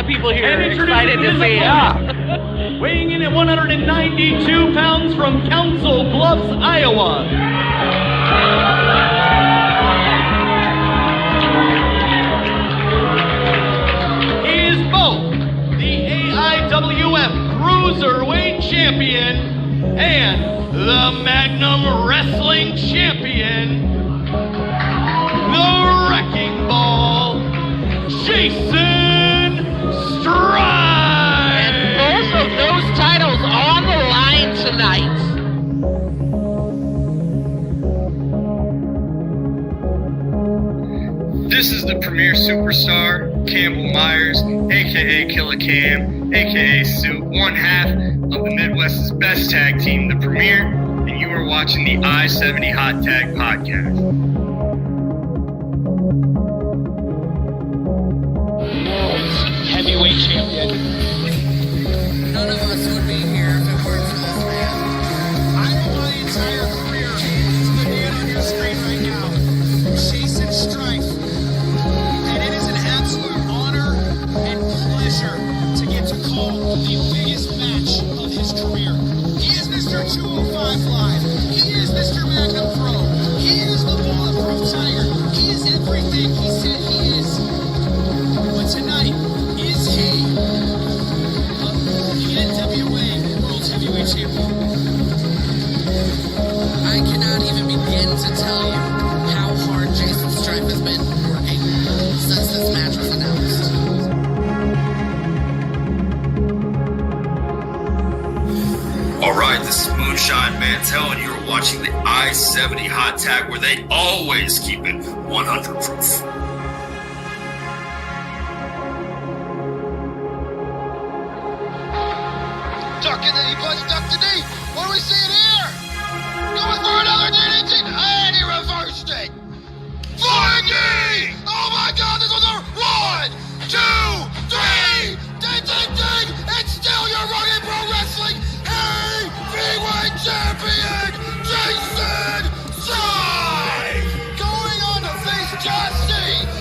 people here excited to see him. Weighing in at 192 pounds from Council Bluffs, Iowa. He is both the AIWF Cruiserweight Champion and the Magnum Wrestling Champion, the Wrecking Ball, Jason Strife! And both of those titles on the line tonight. This is the premier superstar, Campbell Myers, a.k.a. Killer Cam, a.k.a. Soup, one half of the Midwest's best tag team, the Premier, and you are watching the I-70 Hot Tag Podcast. World's heavyweight champion. None of us would be here if it weren't for this man. I owe my entire career to the man on your screen right now, Jason Strife. And it is an absolute honor and pleasure to get to call the biggest match of his career. He is Mr. 205 Live. He is Mr. Magnum Pro. He is the Bulletproof Tiger. He is everything he said he is. But tonight, is he the NWA World's Heavyweight Champion? I cannot even begin to tell you how hard Jason Strife has been working since this match was announced. Alright, this is Moonshine Mantel, and you're watching the I-70 Hot Tag, where they always keep it 100 proof. Ducking the buddy, duck the knee. What are we seeing here? Going for another DDT, and he reversed it. Flying knee! Oh my God, this was a 1, 2, 3. Ding, ding, ding! It's still your rugged pro wrestling heavyweight champion, Jason Strife! Going on to face John C.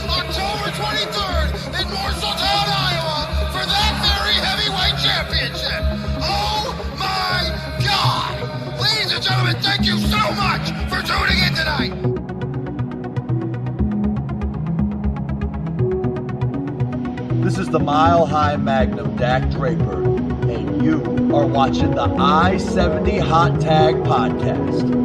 October 23rd in Marshalltown, Iowa, for that very heavyweight championship. Oh my God! Ladies and gentlemen, thank you so much for tuning in tonight. This is the Mile High Magnum, Dak Draper, and you are watching the I-70 Hot Tag Podcast.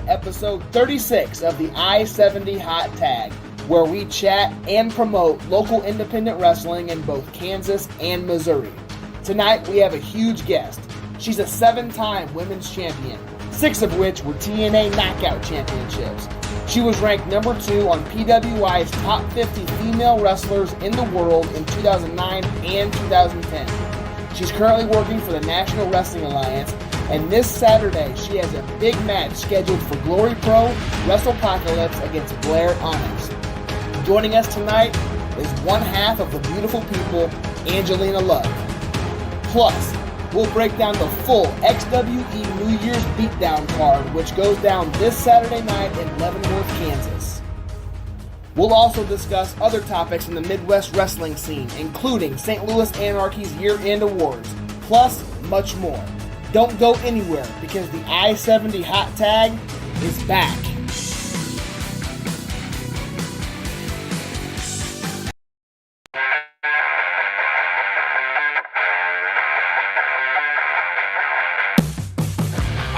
Episode 36 of the I-70 Hot Tag, where we chat and promote local independent wrestling in both Kansas and Missouri. Tonight we have a huge guest. She's a 7-time women's champion, 6 of which were TNA Knockout Championships. She was ranked number 2 on PWI's Top 50 Female Wrestlers in the World in 2009 and 2010. She's currently working for the National Wrestling Alliance, and this Saturday she has a big match scheduled for GloryPro WrestlePocalypse against Blair Onyx. Joining us tonight is one half of the beautiful people, Angelina Love. Plus, we'll break down the full XWE New Year's Beatdown card, which goes down this Saturday night in Leavenworth, Kansas. We'll also discuss other topics in the Midwest wrestling scene, including St. Louis Anarchy's year-end awards, plus much more. Don't go anywhere, because the I-70 Hot Tag is back.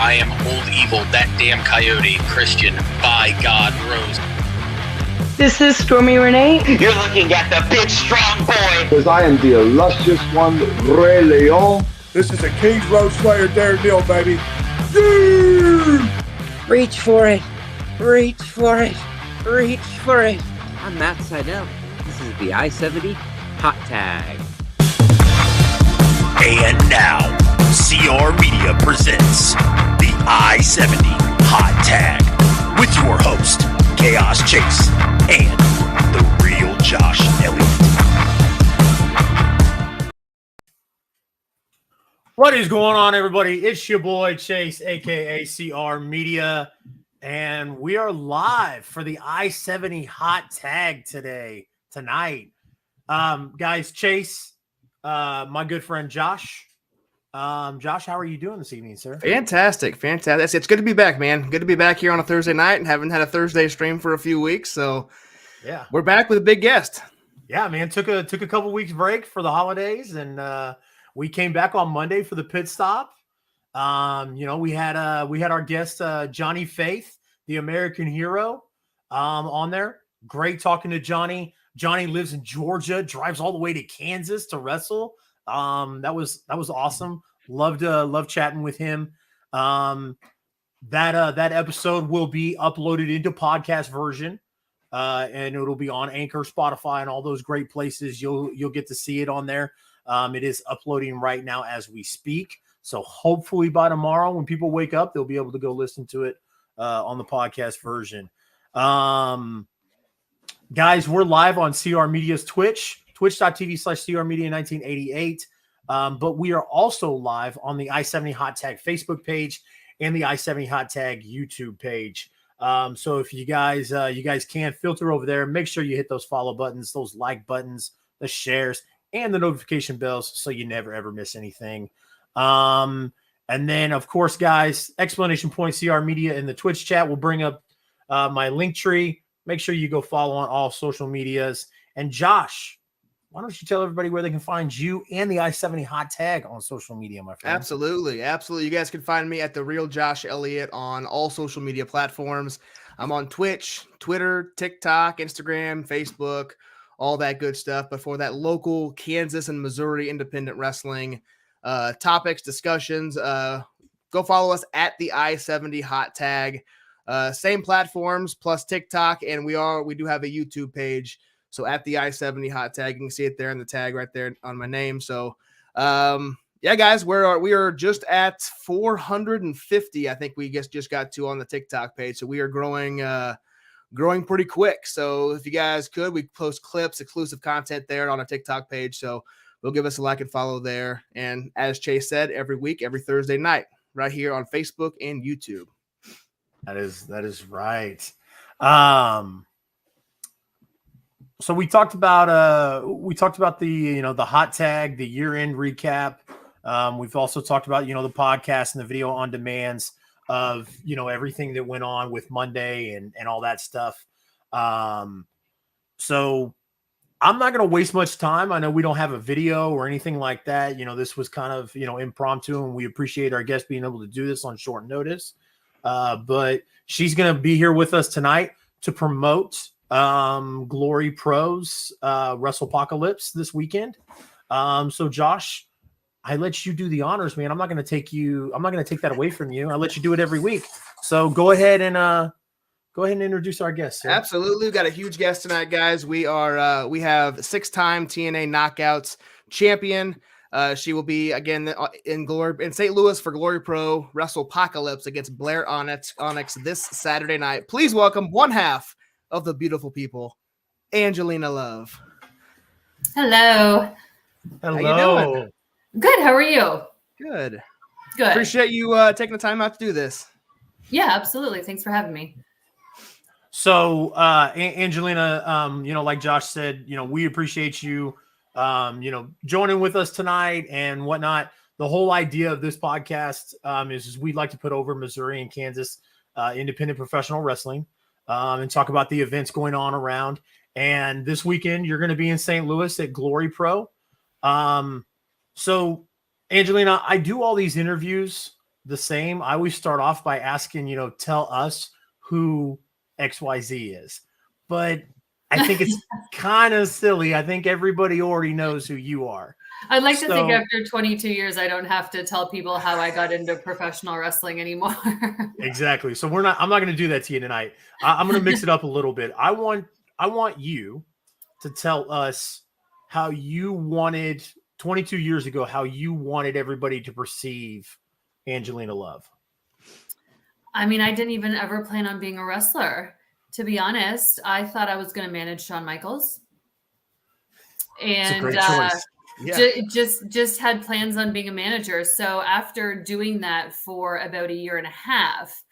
I am old evil, that damn coyote, Christian, by God, Rose. This is Stormy Renee. You're looking at the big strong boy. Because I am the illustrious one, Ray Leon. This is a King's Road Slayer Daredevil, baby. Yeah! Reach for it. Reach for it. Reach for it. I'm Matt Seidel. This is the I-70 Hot Tag. And now, CR Media presents the I-70 Hot Tag with your host, Kaos Chase, and the real Josh Elliott. What is going on, everybody? It's your boy Chase, aka CR Media, and we are live for the I-70 Hot Tag tonight. Guys, Chase, my good friend Josh. Josh, how are you doing this evening, sir? Fantastic. It's good to be back, man. Good to be back here on a Thursday night and haven't had a Thursday stream for a few weeks. So yeah, we're back with a big guest. Yeah, man. Took a couple weeks break for the holidays, and we came back on Monday for the pit stop. We had our guest Johnny Faith, the American hero, on there. Great talking to Johnny. Johnny lives in Georgia, drives all the way to Kansas to wrestle. That was awesome. Loved chatting with him. That episode will be uploaded into podcast version, and it'll be on Anchor, Spotify, and all those great places. You'll get to see it on there. It is uploading right now as we speak. So hopefully by tomorrow, when people wake up, they'll be able to go listen to it on the podcast version. Guys, we're live on CR Media's twitch.tv/CRmedia1988. But we are also live on the I-70 Hot Tag Facebook page and the I-70 Hot Tag YouTube page. So if you guys can filter over there, make sure you hit those follow buttons, those like buttons, the shares, and the notification bells so you never, ever miss anything. And then, of course, guys, exclamation point CR Media in the Twitch chat will bring up my link tree. Make sure you go follow on all social medias. And Josh, why don't you tell everybody where they can find you and the I-70 Hot Tag on social media, my friend? Absolutely. You guys can find me at the real Josh Elliott on all social media platforms. I'm on Twitch, Twitter, TikTok, Instagram, Facebook, all that good stuff. But for that local Kansas and Missouri independent wrestling topics, discussions, go follow us at the I-70 Hot Tag. Same platforms plus TikTok, and we do have a YouTube page. So at the I-70 Hot Tag, you can see it there in the tag right there on my name. So yeah, guys, we are just at 450. I think we just got to on the TikTok page. So we are growing pretty quick. So if you guys could, we post clips, exclusive content there on our TikTok page. So we'll give us a like and follow there. And as Chase said, every week, every Thursday night, right here on Facebook and YouTube. That is right. So we talked about the the hot tag, the year-end recap. We've also talked about the podcast and the video on demands of everything that went on with Monday and all that stuff. So I'm not going to waste much time. I know we don't have a video or anything like that. This was kind of impromptu, and we appreciate our guest being able to do this on short notice. But she's going to be here with us tonight to promote GloryPro's WrestlePocalypse this weekend. So Josh, I let you do the honors, man. I'm not going to take that away from you. I let you do it every week. So go ahead and introduce our guest, sir. Absolutely. We've got a huge guest tonight, guys. We have 6-time TNA Knockouts champion. She will be again in St. Louis for GloryPro WrestlePocalypse against Blair Onyx this Saturday night. Please welcome one half of the beautiful people, Angelina Love. Hello. Hello. How you doing? Good. How are you? Good. Good. Appreciate you taking the time out to do this. Yeah, absolutely. Thanks for having me. So, Angelina, like Josh said, we appreciate you, joining with us tonight and whatnot. The whole idea of this podcast is we'd like to put over Missouri and Kansas independent professional wrestling and talk about the events going on around. And this weekend, you're going to be in St. Louis at GloryPro. So, Angelina, I do all these interviews the same. I always start off by asking, tell us who XYZ is. But I think it's kind of silly. I think everybody already knows who you are. I'd like to think after 22 years, I don't have to tell people how I got into professional wrestling anymore. Exactly. So I'm not going to do that to you tonight. I'm going to mix it up a little bit. I want you to tell us how you wanted 22 years ago, how you wanted everybody to perceive Angelina Love. I mean, I didn't even ever plan on being a wrestler. To be honest, I thought I was going to manage Shawn Michaels. And it's a great choice. Yeah. Just had plans on being a manager. So after doing that for about a year and a half,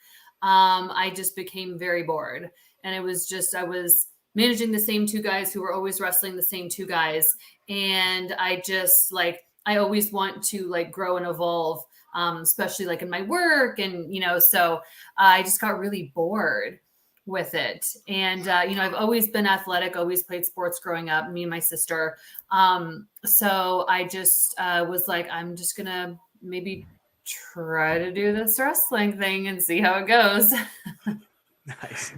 I just became very bored. And it was just, I was managing the same two guys who were always wrestling the same two guys. And I just I always want to grow and evolve, especially in my work. And, so I just got really bored with it. And, I've always been athletic, always played sports growing up, me and my sister. So I just was I'm just going to maybe try to do this wrestling thing and see how it goes. Nice.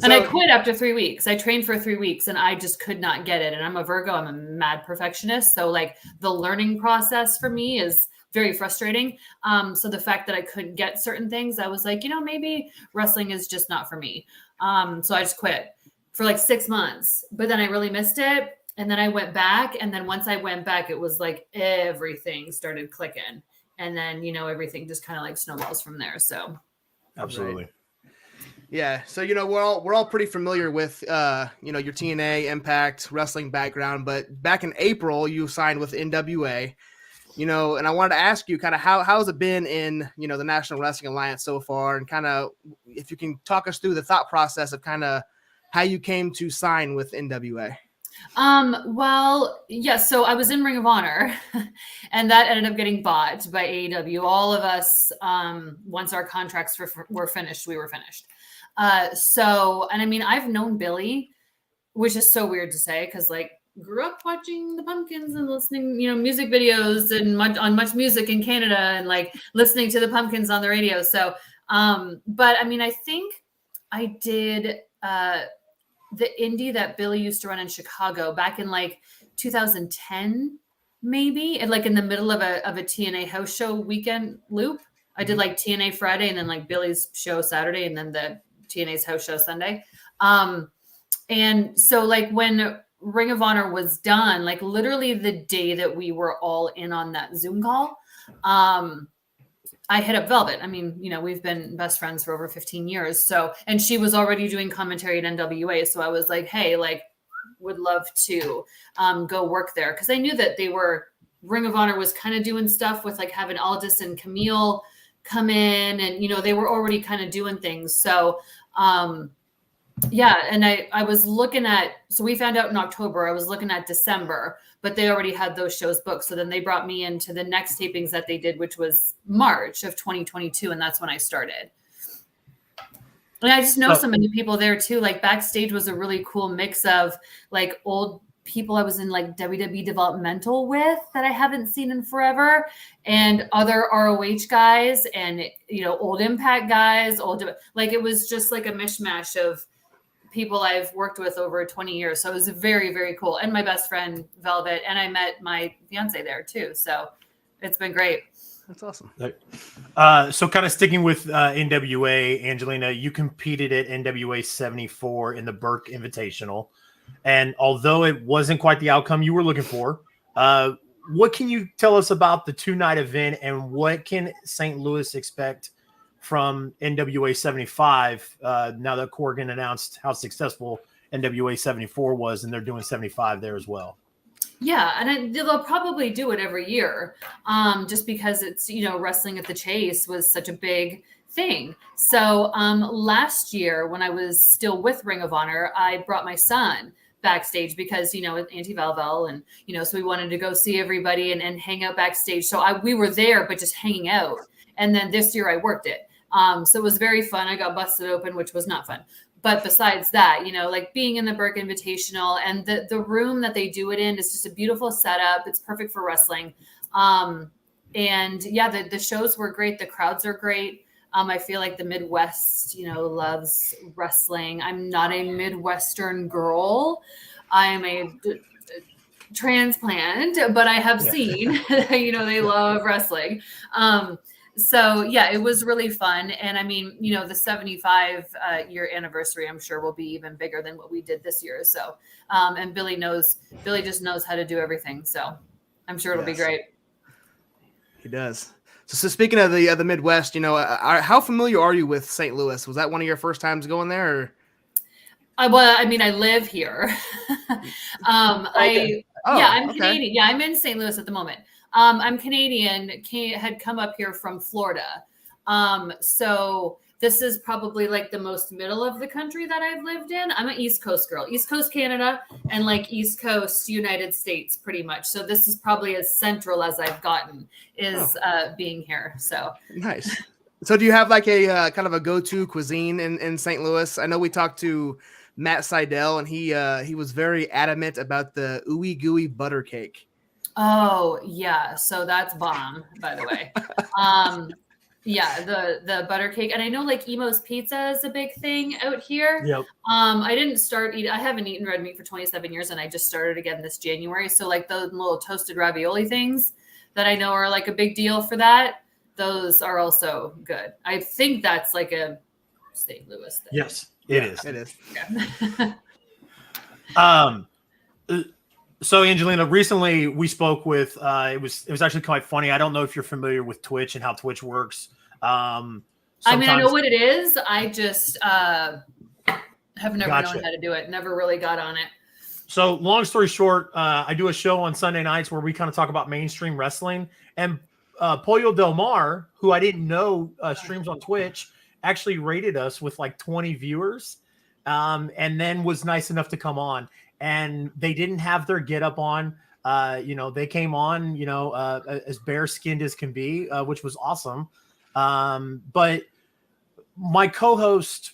And I quit after 3 weeks. I trained for 3 weeks and I just could not get it. And I'm a Virgo. I'm a mad perfectionist. So the learning process for me is very frustrating. So the fact that I couldn't get certain things, I was maybe wrestling is just not for me. So I just quit for 6 months, but then I really missed it. And then I went back. And then once I went back, it was everything started clicking. And then, everything just kind of snowballs from there. So. Absolutely. Right. Yeah. So, we're all pretty familiar with, your TNA Impact wrestling background, but back in April, you signed with NWA, and I wanted to ask you kind of how's it been in, the National Wrestling Alliance so far, and kind of if you can talk us through the thought process of kind of how you came to sign with NWA. Well, yes. So I was in Ring of Honor and that ended up getting bought by AEW. All of us, once our contracts were finished, we were finished. And I mean, I've known Billy, which is so weird to say, cause grew up watching the Pumpkins and listening, music videos and much music in Canada and listening to the Pumpkins on the radio. So, but I mean, I think I did, the indie that Billy used to run in Chicago back in 2010, maybe, and in the middle of a TNA house show weekend loop. I did TNA Friday and then Billy's show Saturday and then the TNA's house show Sunday. And so when Ring of Honor was done, literally the day that we were all in on that Zoom call, I hit up Velvet. I mean, we've been best friends for over 15 years. So, and she was already doing commentary at NWA. So I was hey, would love to go work there. Cause I knew that Ring of Honor was kind of doing stuff with having Aldis and Camille come in and, they were already kind of doing things. So, yeah. And I was looking so we found out in October, I was looking at December, but they already had those shows booked. So then they brought me into the next tapings that they did, which was March of 2022. And that's when I started. And I just know so many people there too. Backstage was a really cool mix of old people I was in WWE developmental with that I haven't seen in forever, and other ROH guys and, old Impact guys, it was just a mishmash of people I've worked with over 20 years. So it was very, very cool. And my best friend Velvet, and I met my fiance there too. So it's been great. That's awesome. So kind of sticking with NWA, Angelina, you competed at NWA 74 in the Burke Invitational. And although it wasn't quite the outcome you were looking for, what can you tell us about the 2-night event and what can St. Louis expect from NWA 75 now that Corgan announced how successful NWA 74 was, and they're doing 75 there as well? Yeah, and they'll probably do it every year, just because it's, wrestling at the Chase was such a big thing. So last year, when I was still with Ring of Honor, I brought my son backstage because, with Auntie Valvel, and, so we wanted to go see everybody and hang out backstage. So we were there, but just hanging out. And then this year I worked it. So it was very fun. I got busted open, which was not fun. But besides that, like being in the Burke Invitational and the room that they do it in is just a beautiful setup. It's perfect for wrestling. And yeah, the shows were great. The crowds are great. I feel like the Midwest, loves wrestling. I'm not a Midwestern girl. I am a transplant, but I have seen, they love wrestling. So yeah, it was really fun. And I mean, the 75 year anniversary, I'm sure will be even bigger than what we did this year. So, and Billy just knows how to do everything. So I'm sure it'll be great. He does. So speaking of the Midwest, how familiar are you with St. Louis? Was that one of your first times going there? Or? Well, I mean, I live here. Okay. I'm Canadian. Yeah, I'm in St. Louis at the moment. I'm Canadian, had come up here from Florida. So this is probably like the most middle of the country that I've lived in. I'm an East Coast girl, East Coast Canada and like East Coast United States pretty much. So this is probably as central as I've gotten is being here. So nice. So do you have like a kind of a go-to cuisine in St. Louis? I know we talked to Matt Seidel and he was very adamant about the ooey gooey butter cake. Oh yeah, so that's bomb, by the way. Yeah, the butter cake, and I know like Emo's Pizza is a big thing out here. Yep. I didn't start eating. I haven't eaten red meat for 27 years, and I just started again this January. So like the little toasted ravioli things that I know are like a big deal for that. Those are also good. I think that's like a St. Louis thing. Yes, it is. It is. Yeah. So Angelina, recently we spoke with it was actually quite funny. I don't know if you're familiar with Twitch and how Twitch works. I mean, I know what it is. I just have never known how to do it. Never really got on it. So long story short, I do a show on Sunday nights where we kind of talk about mainstream wrestling. And Pollo Del Mar, who I didn't know streams on Twitch, actually rated us with like 20 viewers, and then was nice enough to come on. And they didn't have their get up on. They came on, as bare skinned as can be, which was awesome. But my co-host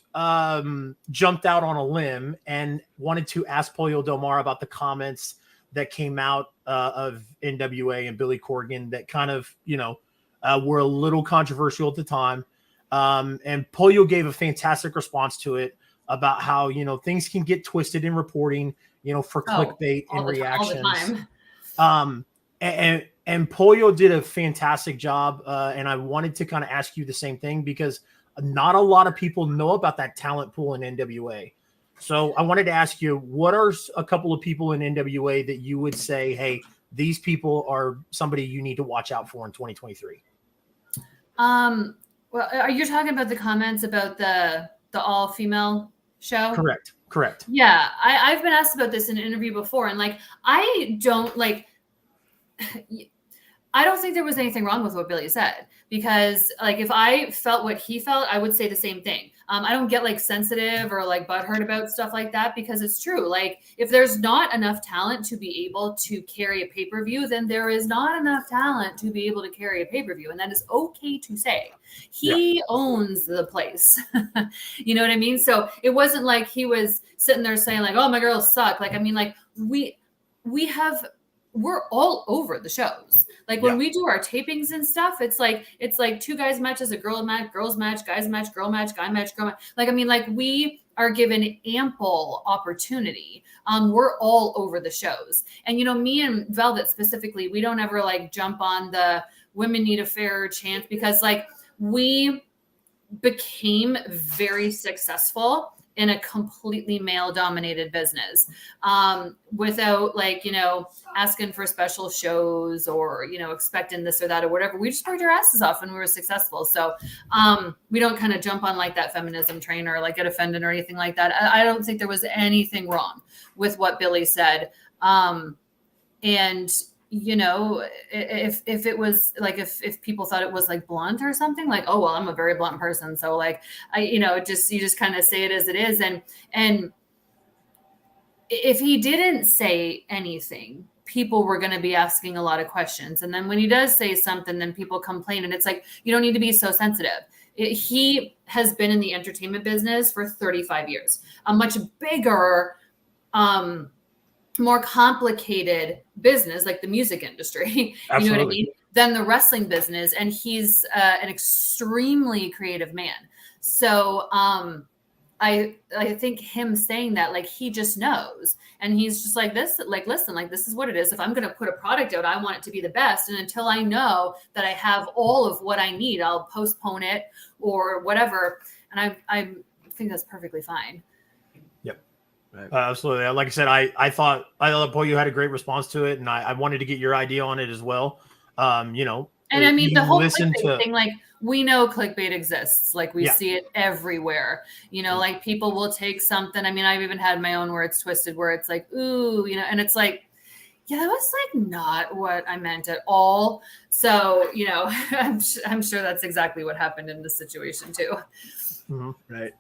jumped out on a limb and wanted to ask Pollo Del Mar about the comments that came out of NWA and Billy Corgan that kind of, were a little controversial at the time. And Pollo gave a fantastic response to it about how, things can get twisted in reporting, for clickbait and reactions. And Pollo did a fantastic job. And I wanted to kind of ask you the same thing because not a lot of people know about that talent pool in NWA. So I wanted to ask you, what are a couple of people in NWA that you would say, hey, these people are somebody you need to watch out for in 2023? Well, are you talking about the comments about the all-female show? Correct. Yeah, I've been asked about this in an interview before, and like I don't think there was anything wrong with what Billy said, because like if I felt what he felt, I would say the same thing. I don't get like sensitive or like butthurt about stuff like that because it's true. Like if there's not enough talent to be able to carry a pay-per-view, then there is not enough talent to be able to carry a pay-per-view. And that is okay to say. He owns the place. You know what I mean? So it wasn't like he was sitting there saying like, oh, my girls suck. Like, I mean, like we're all over the shows. Like when we do our tapings and stuff, it's like 2 guys matches, a girls match, guys match, girl match, guy match, girl match. Like, I mean, like we are given ample opportunity. We're all over the shows. And, me and Velvet specifically, we don't ever like jump on the women need a fairer chance because like we became very successful in a completely male dominated business, without like, asking for special shows or, expecting this or that or whatever. We just worked our asses off and we were successful. So we don't kind of jump on like that feminism train or like get offended or anything like that. I don't think there was anything wrong with what Billy said. And you know, if it was like, if people thought it was like blunt or something, like, oh, well, I'm a very blunt person. So like, you just kind of say it as it is. And if he didn't say anything, people were going to be asking a lot of questions. And then when he does say something, then people complain. And it's like, you don't need to be so sensitive. He has been in the entertainment business for 35 years, a much bigger, more complicated business, like the music industry, you know what I mean, than the wrestling business. And he's an extremely creative man. So I think him saying that, like, he just knows, and he's just like this, like, listen, like, this is what it is. If I'm going to put a product out, I want it to be the best. And until I know that I have all of what I need, I'll postpone it or whatever. And I think that's perfectly fine. Right. Absolutely. Like I said, I thought you had a great response to it, and I wanted to get your idea on it as well. You know, and I mean, the whole clickbait thing, like, we know clickbait exists. Like, we see it everywhere, you know, like, people will take something. I mean, I've even had my own where it's twisted, where it's like, ooh, you know, and it's like, yeah, that was like not what I meant at all. So, you know, I'm sure that's exactly what happened in this situation too. Mm-hmm. Right.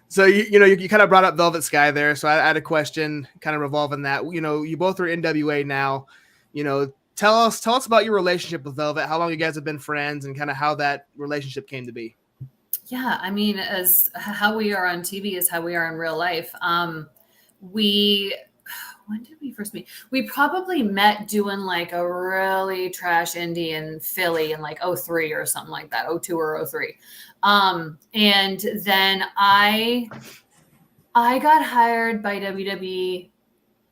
So, you kind of brought up Velvet Sky there. So I had a question kind of revolving that. You know, you both are NWA now. You know, tell us about your relationship with Velvet, how long you guys have been friends, and kind of how that relationship came to be. Yeah, I mean, as how we are on TV is how we are in real life. When did we first meet? We probably met doing like a really trash indie in Philly in like 03 or something like that, 02 or 03. And then I got hired by WWE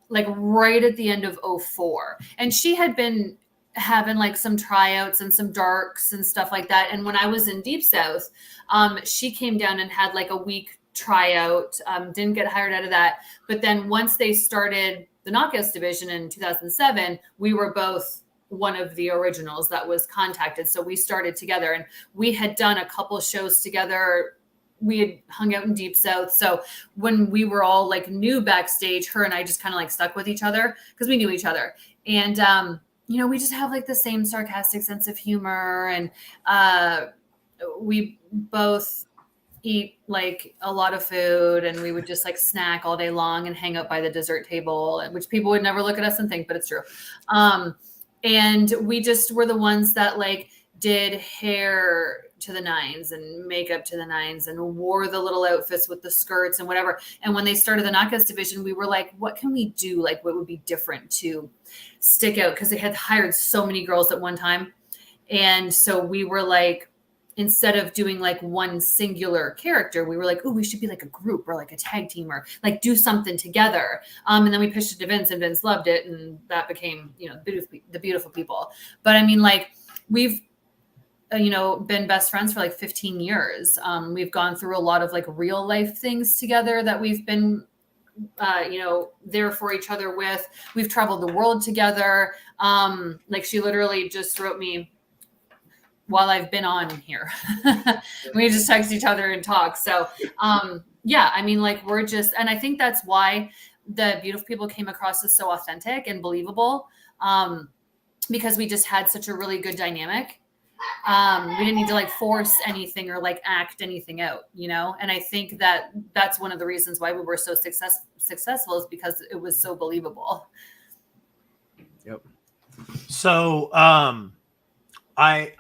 like right at the end of 04. And she had been having like some tryouts and some darks and stuff like that. And when I was in Deep South, she came down and had like a week tryout, didn't get hired out of that. But then once they started the Knockouts division in 2007, we were both one of the originals that was contacted. So we started together, and we had done a couple shows together. We had hung out in Deep South. So when we were all like new backstage, her and I just kind of like stuck with each other because we knew each other. And, you know, we just have like the same sarcastic sense of humor. And we both eat like a lot of food, and we would just like snack all day long and hang out by the dessert table, which people would never look at us and think, but it's true. And we just were the ones that like did hair to the nines and makeup to the nines and wore the little outfits with the skirts and whatever. And when they started the Knockouts division, we were like, what can we do? Like, what would be different to stick out? Because they had hired so many girls at one time. And so we were like, instead of doing like one singular character, we were like, oh, we should be like a group or like a tag team or like do something together. And then we pitched it to Vince, and Vince loved it. And that became, you know, the beautiful people. But I mean, like, we've, you know, been best friends for like 15 years. We've gone through a lot of like real life things together that we've been, you know, there for each other with. We've traveled the world together. Like, she literally just wrote me while I've been on here. We just text each other and talk. So, yeah, I mean, like, we're just, and I think that's why the Beautiful People came across as so authentic and believable, because we just had such a really good dynamic. We didn't need to like force anything or like act anything out, you know? And I think that that's one of the reasons why we were so successful is because it was so believable. Yep. So, I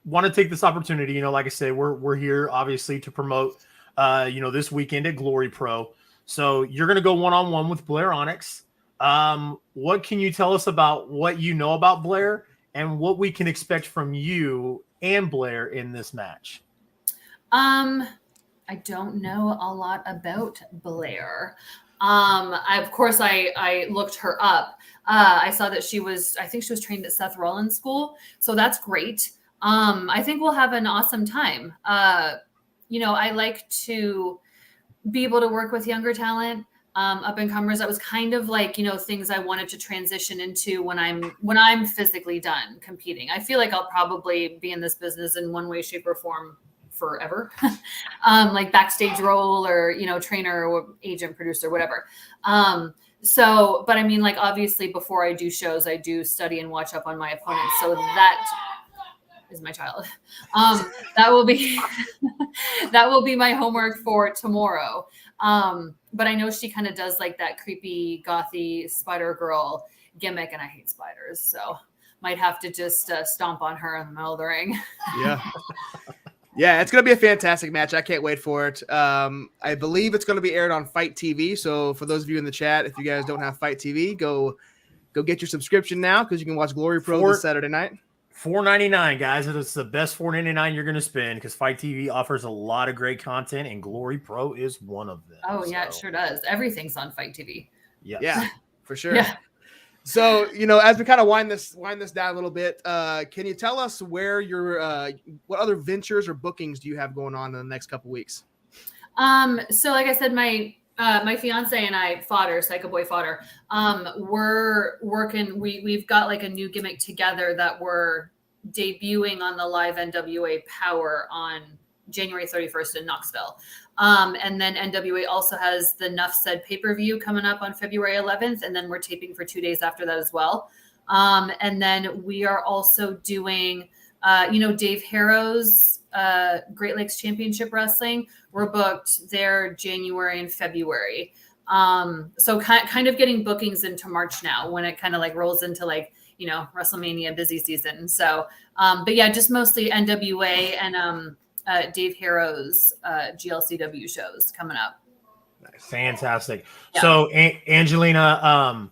want to take this opportunity, you know, like I say, we're here obviously to promote, you know, this weekend at GloryPro. So you're going to go one-on-one with Blair Onyx. What can you tell us about what you know about Blair and what we can expect from you and Blair in this match? I don't know a lot about Blair. Of course, I looked her up. I saw that I think she was trained at Seth Rollins' school. So that's great. I think we'll have an awesome time. You know, I like to be able to work with younger talent, up and comers. That was kind of like, you know, things I wanted to transition into when I'm physically done competing. I feel like I'll probably be in this business in one way, shape, or form forever. Like backstage role or, you know, trainer or agent, producer, whatever. So, but I mean, like, obviously before I do shows, I do study and watch up on my opponents. So that is my child. That will be, that will be my homework for tomorrow. But I know she kind of does like that creepy, gothy spider girl gimmick, and I hate spiders. So might have to just stomp on her in the middle of the ring. Yeah. Yeah, it's going to be a fantastic match. I can't wait for it. I believe it's going to be aired on Fight TV. So for those of you in the chat, if you guys don't have Fight TV, go get your subscription now, because you can watch GloryPro this Saturday night. $4.99, guys. It's the best $4.99 you're going to spend, because Fight TV offers a lot of great content, and GloryPro is one of them. Oh, yeah, it sure does. Everything's on Fight TV. Yes. Yeah, for sure. Yeah. So, as we kind of wind this down a little bit, can you tell us where what other ventures or bookings do you have going on in the next couple weeks? So like I said, my fiance and I, Psycho Boy Fodder, we're working, we've got like a new gimmick together that we're debuting on the live NWA Power on January 31st in Knoxville. And then NWA also has the Nuff Said pay-per-view coming up on February 11th. And then we're taping for 2 days after that as well. And then we are also doing, Dave Harrow's Great Lakes Championship Wrestling. We're booked there January and February. So kind of getting bookings into March now, when it kind of like rolls into like, WrestleMania busy season. So, but yeah, just mostly NWA and, Dave Harrow's GLCW shows coming up. Nice. Fantastic. Yeah. So Angelina,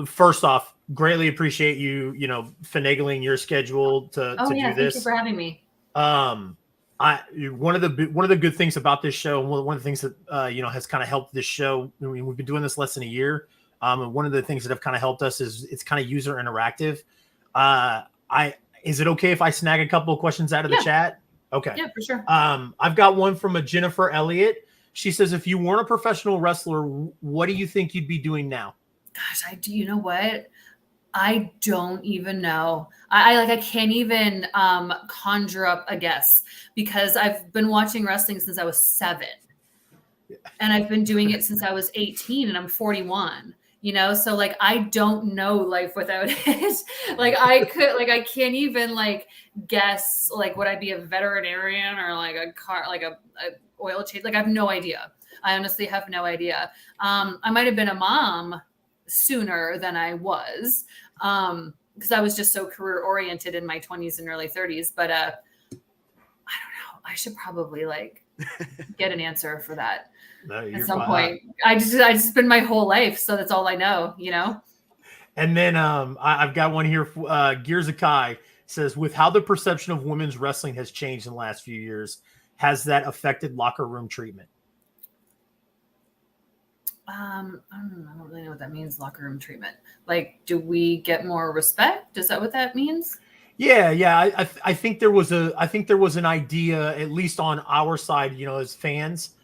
first off, greatly appreciate you, finagling your schedule to do this. Thank you for having me. One of the good things about this show, and one of the things that has kind of helped this show. I mean, we've been doing this less than a year. And one of the things that have kind of helped us is it's kind of user interactive. Is it okay if I snag a couple of questions out of the chat? Okay. Yeah, for sure. I've got one from a Jennifer Elliott. She says, if you weren't a professional wrestler, what do you think you'd be doing now? Gosh, you know what? I don't even know. I can't even conjure up a guess, because I've been watching wrestling since I was 7. And I've been doing it since I was 18, and I'm 41. So like, I don't know life without it. I can't even like guess, like, would I be a veterinarian or like a oil change? Like, I have no idea. I honestly have no idea. I might've been a mom sooner than I was, because I was just so career oriented in my 20s and early 30s, but I don't know. I should probably like get an answer for that. No, at some point. I just spend my whole life, so that's all I know, And then I've got one here. Gears Akai says, with how the perception of women's wrestling has changed in the last few years, has that affected locker room treatment? I don't really know what that means, locker room treatment. Like, do we get more respect? Is that what that means? Yeah. I think there was an idea, at least on our side, as fans,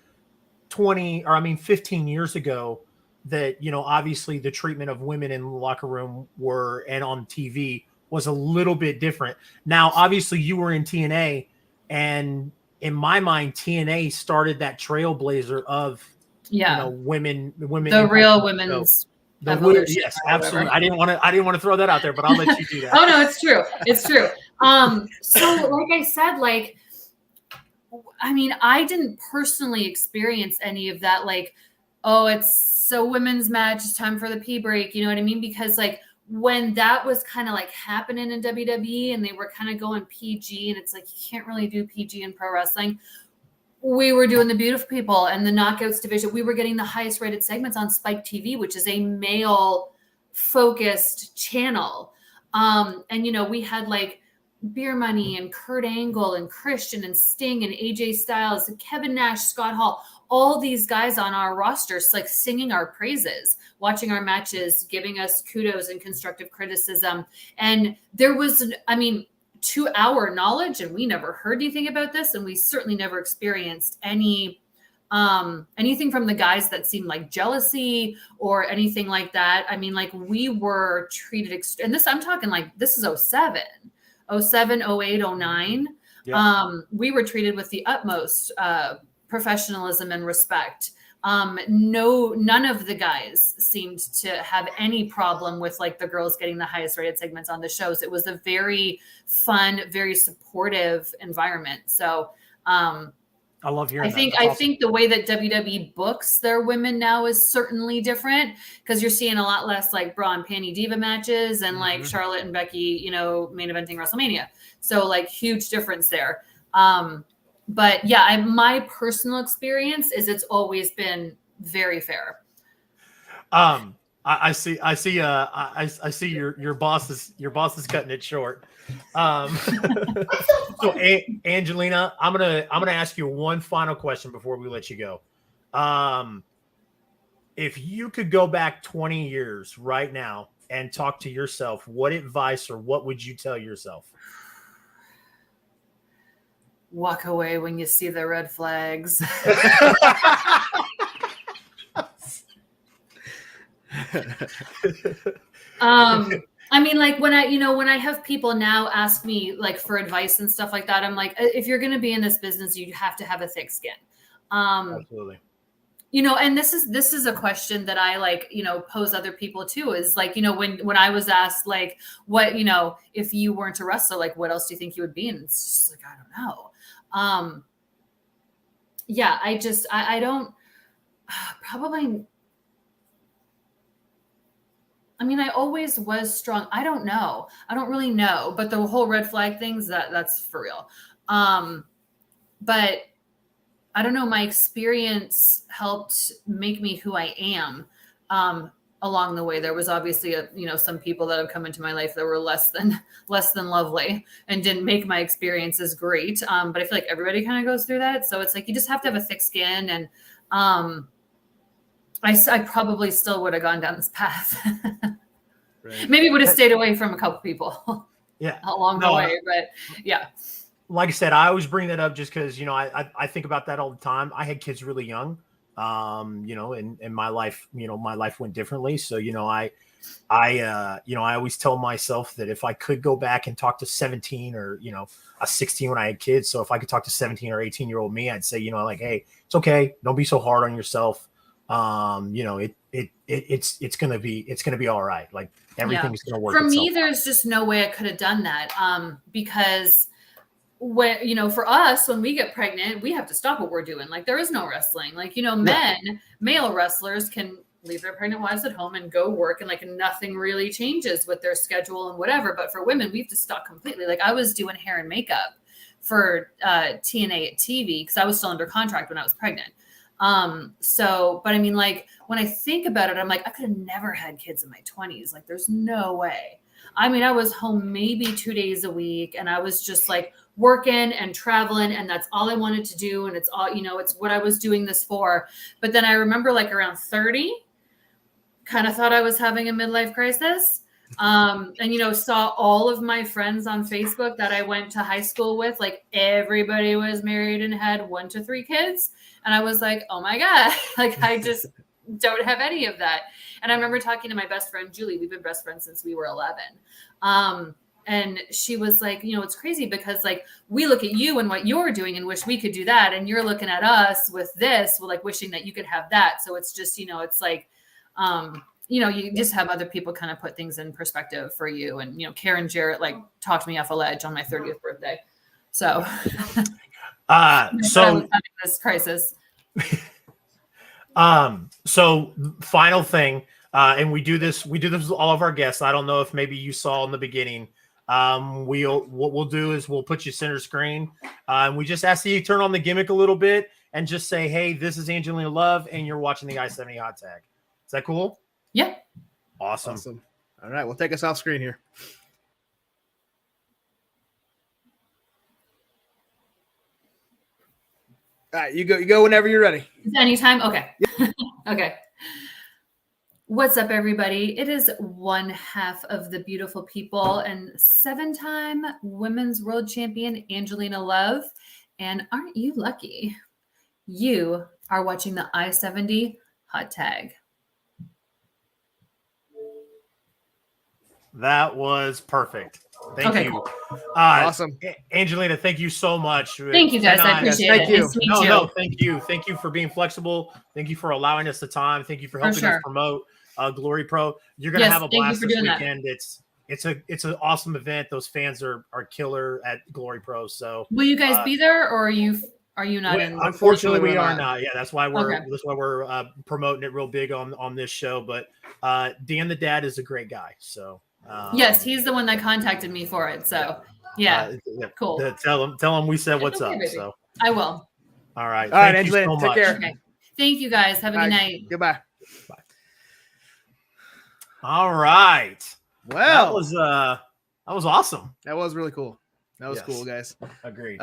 15 years ago, that, obviously the treatment of women in the locker room and on TV was a little bit different. Now, obviously you were in TNA, and in my mind, TNA started that trailblazer of, women, the real women's. Yes, absolutely. I didn't want to throw that out there, but I'll let you do that. Oh no, it's true. It's true. So like I said, like, I mean, I didn't personally experience any of that. Like, oh, it's a women's match, it's time for the pee break. You know what I mean? Because like when that was kind of like happening in WWE and they were kind of going PG, and it's like, you can't really do PG in pro wrestling. We were doing the Beautiful People and the Knockouts division. We were getting the highest rated segments on Spike TV, which is a male focused channel. And, we had like Beer Money and Kurt Angle and Christian and Sting and AJ Styles and Kevin Nash, Scott Hall, all these guys on our rosters, like singing our praises, watching our matches, giving us kudos and constructive criticism. And there was, to our knowledge, and we never heard anything about this, and we certainly never experienced anything from the guys that seemed like jealousy or anything like that. I mean, like, we were treated, and this, I'm talking like, this is 07, 08, 09. Yeah. We were treated with the utmost professionalism and respect. None of the guys seemed to have any problem with like the girls getting the highest rated segments on the shows. It was a very fun, very supportive environment. So I love hearing I think that. That's awesome. think the way that WWE books their women now is certainly different, because you're seeing a lot less like bra and panty diva matches and like Charlotte and Becky, main eventing WrestleMania. So like huge difference there. But yeah, my personal experience is it's always been very fair. I see your boss is cutting it short. So Angelina, I'm gonna ask you one final question before we let you go. If you could go back 20 years right now and talk to yourself, what advice or what would you tell yourself? Walk away when you see the red flags. I mean, like when I have people now ask me like for advice and stuff like that, I'm like, if you're going to be in this business, you have to have a thick skin. Absolutely. And this is a question that I like, pose other people too, is like, when I was asked like, what, if you weren't a wrestler, like what else do you think you would be? And it's just like, I don't know. Yeah, I don't probably, I mean, I always was strong. I don't know. I don't really know, but the whole red flag things, that's for real. But I don't know. My experience helped make me who I am. Along the way, there was obviously some people that have come into my life that were less than lovely and didn't make my experiences great. But I feel like everybody kind of goes through that. So it's like, you just have to have a thick skin. And I probably still would have gone down this path. Right. Maybe would have stayed away from a couple people. Yeah. Along the way, but yeah. Like I said, I always bring that up just because, I think about that all the time. I had kids really young. And my life, my life went differently. So, I always tell myself that if I could go back and talk to 17 or, a 16 when I had kids. So if I could talk to 17 or 18-year-old me, I'd say, like, hey, it's okay. Don't be so hard on yourself. It's going to be all right. Like everything's going to work. For me, there's just no way I could have done that. Because when for us, when we get pregnant, we have to stop what we're doing. Like there is no wrestling. Like male wrestlers can leave their pregnant wives at home and go work, and like nothing really changes with their schedule and whatever. But for women, we have to stop completely. Like I was doing hair and makeup for TNA at TV because I was still under contract when I was pregnant. But I mean, like when I think about it, I'm like, I could have never had kids in my 20s. Like there's no way. I mean, I was home maybe 2 days a week, and I was just like working and traveling, and that's all I wanted to do. And it's all, it's what I was doing this for. But then I remember like around 30, kind of thought I was having a midlife crisis. And, saw all of my friends on Facebook that I went to high school with, like everybody was married and had 1 to 3 kids. And I was like, oh my God, like I just don't have any of that. And I remember talking to my best friend, Julie. We've been best friends since we were 11. And she was like, it's crazy because like we look at you and what you're doing and wish we could do that. And you're looking at us with this, with like wishing that you could have that. So it's just, it's like, you just have other people kind of put things in perspective for you. And, Karen Jarrett, like talked me off a ledge on my 30th birthday. So, so this crisis. So final thing, and we do this with all of our guests. I don't know if maybe you saw in the beginning. What we'll do is we'll put you center screen. And we just ask that you turn on the gimmick a little bit and just say, hey, this is Angelina Love, and you're watching the I-70 Hot Tag. Is that cool? Yeah. Awesome. All right, we'll take us off screen here. All right, you go whenever you're ready. Anytime? Okay. Okay. What's up, everybody? It is one half of the beautiful people and 7-time women's world champion, Angelina Love. And aren't you lucky? You are watching the I-70 Hot Tag. That was perfect. Thank you. Cool. Awesome. Angelina, thank you so much. Thank you, guys. I appreciate it. You. Nice to meet No, you. no, thank you. Thank you for being flexible. Thank you for allowing us the time. Thank you for helping us promote GloryPro. You're going to have a blast this weekend. It's an awesome event. Those fans are killer at GloryPro. So will you guys be there, or are you not in? Unfortunately, we are not. Yeah, that's why we're promoting it real big on this show. But Dan the Dad is a great guy. So yes, he's the one that contacted me for it. So cool. Tell him we said what's up. Baby. So I will. All right. All right, Thank you Angelina, so much. take care. Okay. Thank you, guys. Have a good night. Goodbye. Bye. All right. Well, that was awesome. That was really cool. That was cool, guys. Agreed.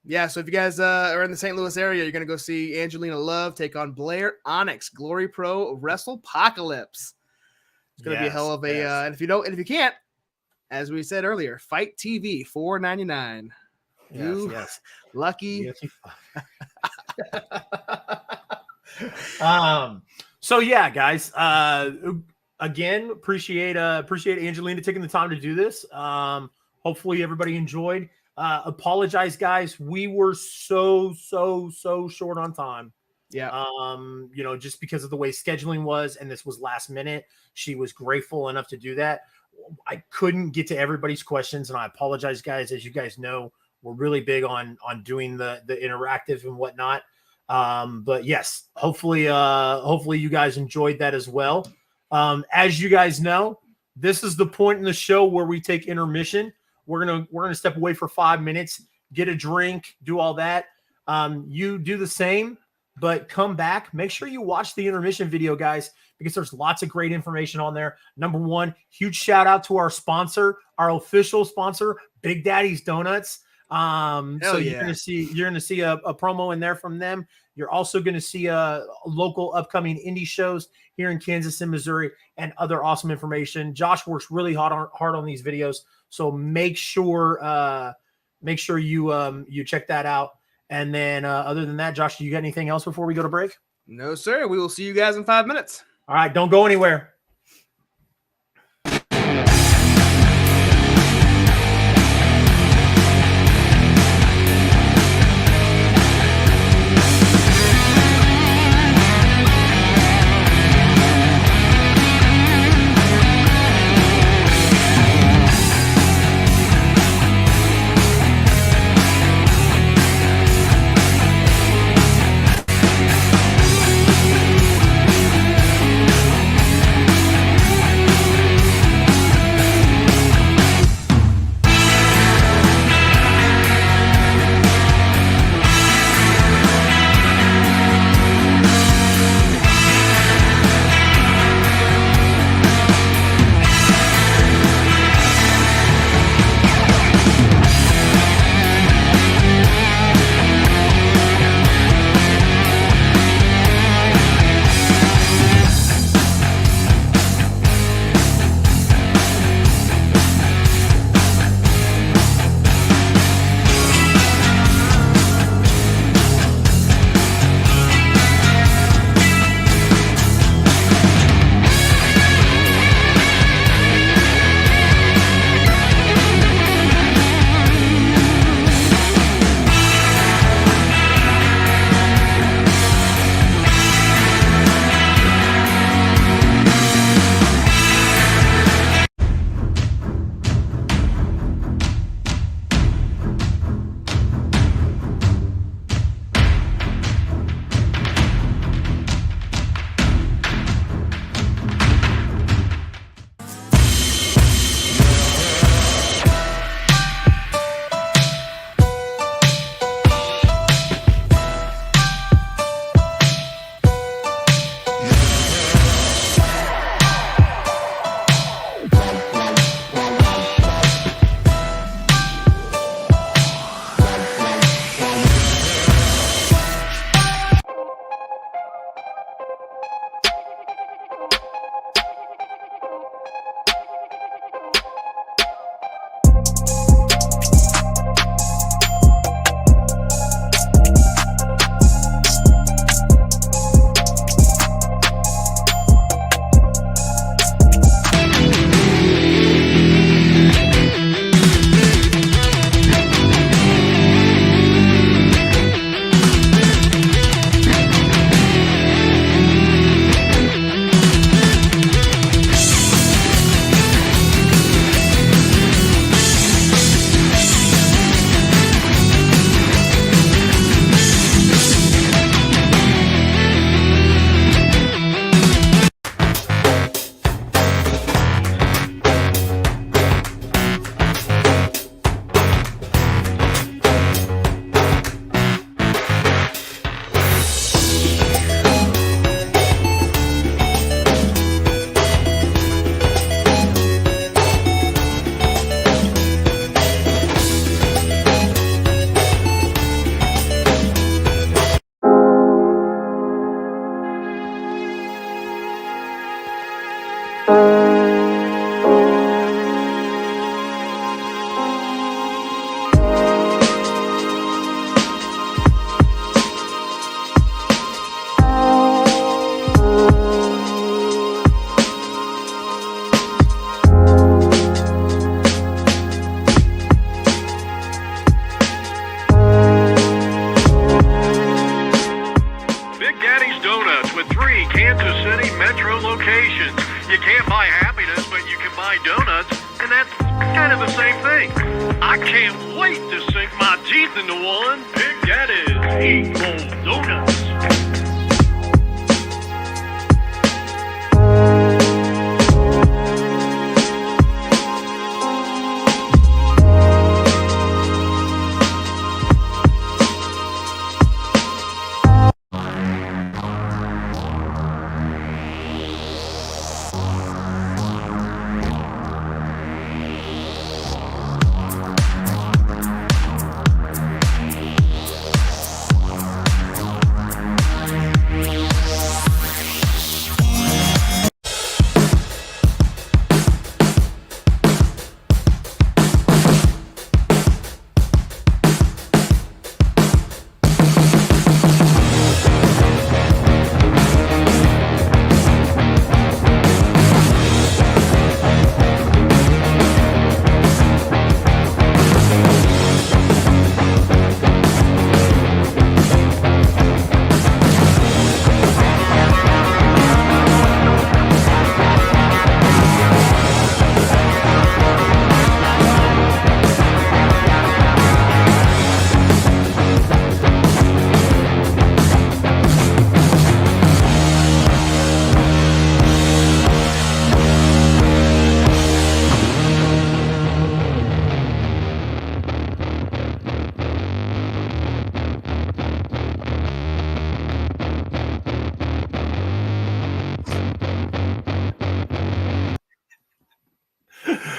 Yeah, so if you guys are in the St. Louis area, you're going to go see Angelina Love take on Blair Onyx, GloryPro WrestlePocalypse. It's going to be a hell of a, and if you can't, as we said earlier, Fight TV, $4.99. Yes. Lucky. So yeah, guys, again, appreciate Angelina taking the time to do this. Hopefully everybody enjoyed. Apologize, guys. We were so short on time. Yeah. Just because of the way scheduling was, and this was last minute. She was grateful enough to do that. I couldn't get to everybody's questions, and I apologize, guys. As you guys know, we're really big on doing the interactive and whatnot. But yes, hopefully you guys enjoyed that as well. As you guys know, this is the point in the show where we take intermission. We're gonna step away for 5 minutes, get a drink, do all that. You do the same, but come back. Make sure you watch the intermission video, guys, because there's lots of great information on there. Number one, huge shout out to our sponsor, our official sponsor, Big Daddy's Donuts. You're gonna see a promo in there from them. You're also going to see local upcoming indie shows here in Kansas and Missouri, and other awesome information. Josh works really hard on these videos, so make sure you check that out. And then other than that, Josh, do you got anything else before we go to break? No, sir. We will see you guys in 5 minutes. All right, don't go anywhere. Kansas City metro locations. You can't buy happiness, but you can buy donuts, and that's kind of the same thing. I can't wait to sink my teeth into one. Big Daddy's Eat Donuts.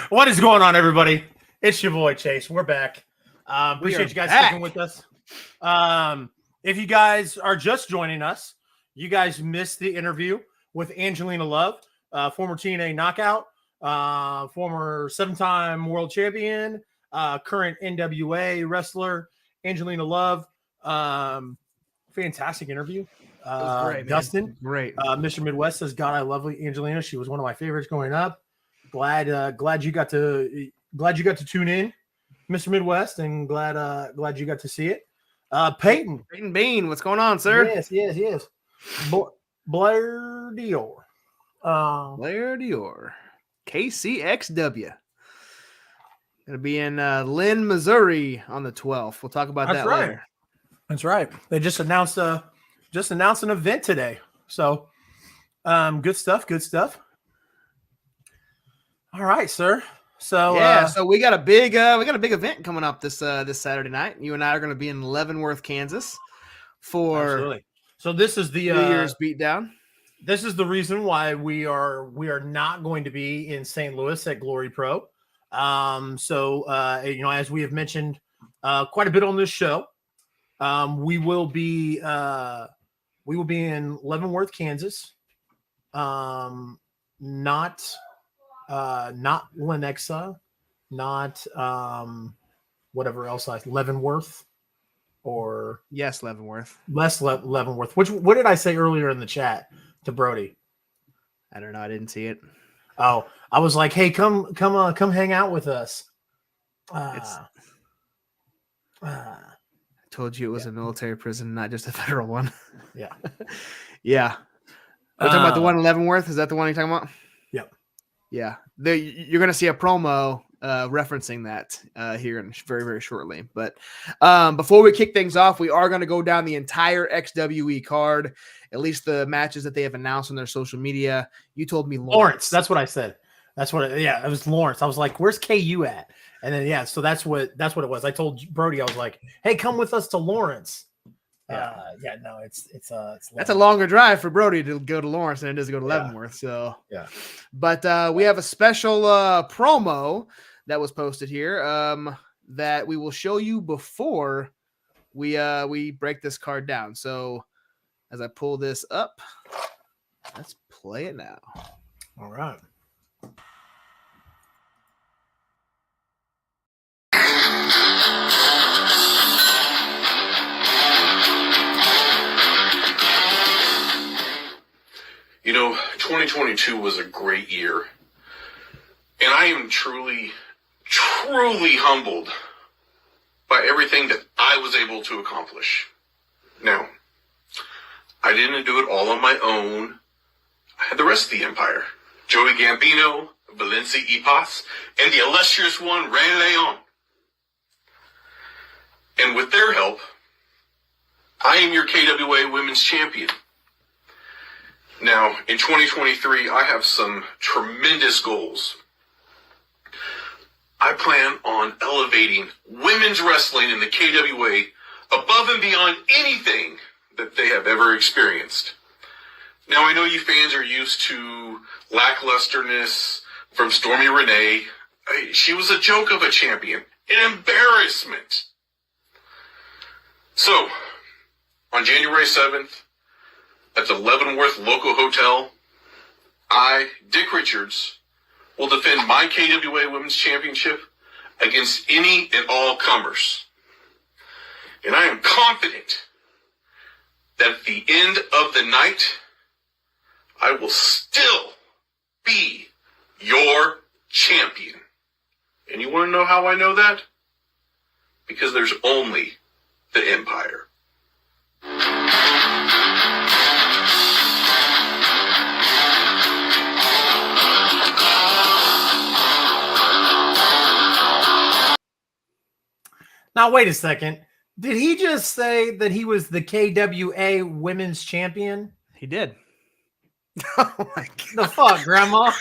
What is going on, everybody? It's your boy Chase. We're back. Appreciate you guys sticking with us. If you guys are just joining us, you guys missed the interview with Angelina Love, former TNA knockout, former 7-time world champion, current NWA wrestler, Angelina Love. Fantastic interview. Great, Dustin, great. Mr. Midwest says, "God, I love Angelina. She was one of my favorites growing up." Glad you got to tune in, Mr. Midwest, and glad you got to see it. Peyton Bean, what's going on, sir? Yes. Blair Dior. Blair Dior. KCXW. Gonna be in Lynn, Missouri on the 12th. We'll talk about that later. That's right. They just announced an event today. So good stuff. All right, sir. So so we got a big event coming up this Saturday night. You and I are going to be in Leavenworth, Kansas for absolutely. So this is the New Year's Beatdown. This is the reason why we are not going to be in St. Louis at GloryPro. As we have mentioned quite a bit on this show, we will be in Leavenworth, Kansas. Not Lenexa, not whatever else Leavenworth, or yes, Leavenworth. Leavenworth. What did I say earlier in the chat to Brody? I don't know. I didn't see it. Oh, I was like, "Hey, come hang out with us." I told you it was a military prison, not just a federal one. Yeah. Yeah. We're talking about the one in Leavenworth. Is that the one you're talking about? Yep. Yeah. You're going to see a promo referencing that here in very, very shortly. But before we kick things off, we are going to go down the entire XWE card, at least the matches that they have announced on their social media. You told me Lawrence. That's what I said. It was Lawrence. I was like, "Where's KU at?" And then so that's what it was. I told Brody, I was like, "Hey, come with us to Lawrence." It's that's a longer drive for Brody to go to Lawrence than it is to go to Leavenworth. So but we have a special promo that was posted here that we will show you before we break this card down. So as I pull this up, let's play it now. All right. You know, 2022 was a great year, and I am truly, truly humbled by everything that I was able to accomplish. Now, I didn't do it all on my own. I had the rest of the Empire. Joey Gambino, Valencia Ipas, and the illustrious one, Ray Leon. And with their help, I am your KWA Women's Champion. Now, in 2023, I have some tremendous goals. I plan on elevating women's wrestling in the KWA above and beyond anything that they have ever experienced. Now, I know you fans are used to lacklusterness from Stormy Renee. She was a joke of a champion, an embarrassment. So, on January 7th, at the Leavenworth local hotel, I, Dick Richards, will defend my KWA Women's Championship against any and all comers. And I am confident that at the end of the night, I will still be your champion. And you want to know how I know that? Because there's only the Empire. Now, wait a second. Did he just say that he was the KWA Women's Champion? He did. Oh my God. The fuck, Grandma?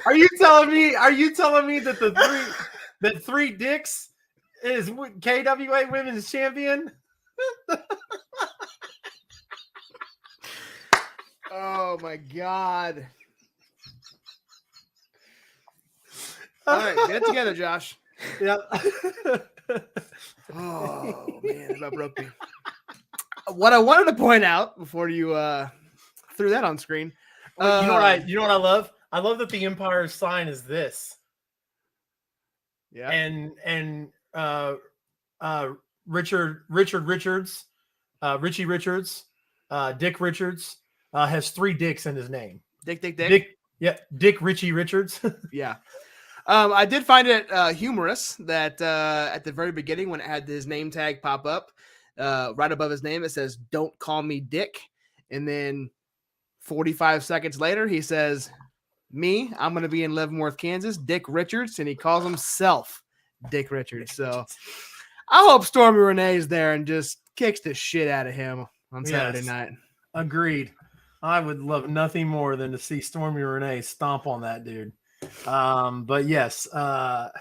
Are you telling me that three dicks is KWA Women's Champion? Oh my God. All right, get it together, Josh. Yep. Oh man, that about broke me. What I wanted to point out before you threw that on screen. You know what I love? I love that the Empire's sign is this. Yeah. And Richard Richards, Richie Richards, Dick Richards has 3 dicks in his name. Dick. Dick Richie Richards. Yeah. I did find it humorous that at the very beginning when it had his name tag pop up, right above his name, it says, "Don't call me Dick." And then 45 seconds later, he says, "Me, I'm going to be in Leavenworth, Kansas, Dick Richards." And he calls himself Dick Richards. So I hope Stormy Renee is there and just kicks the shit out of him on Saturday night. Agreed. I would love nothing more than to see Stormy Renee stomp on that dude. But yes, as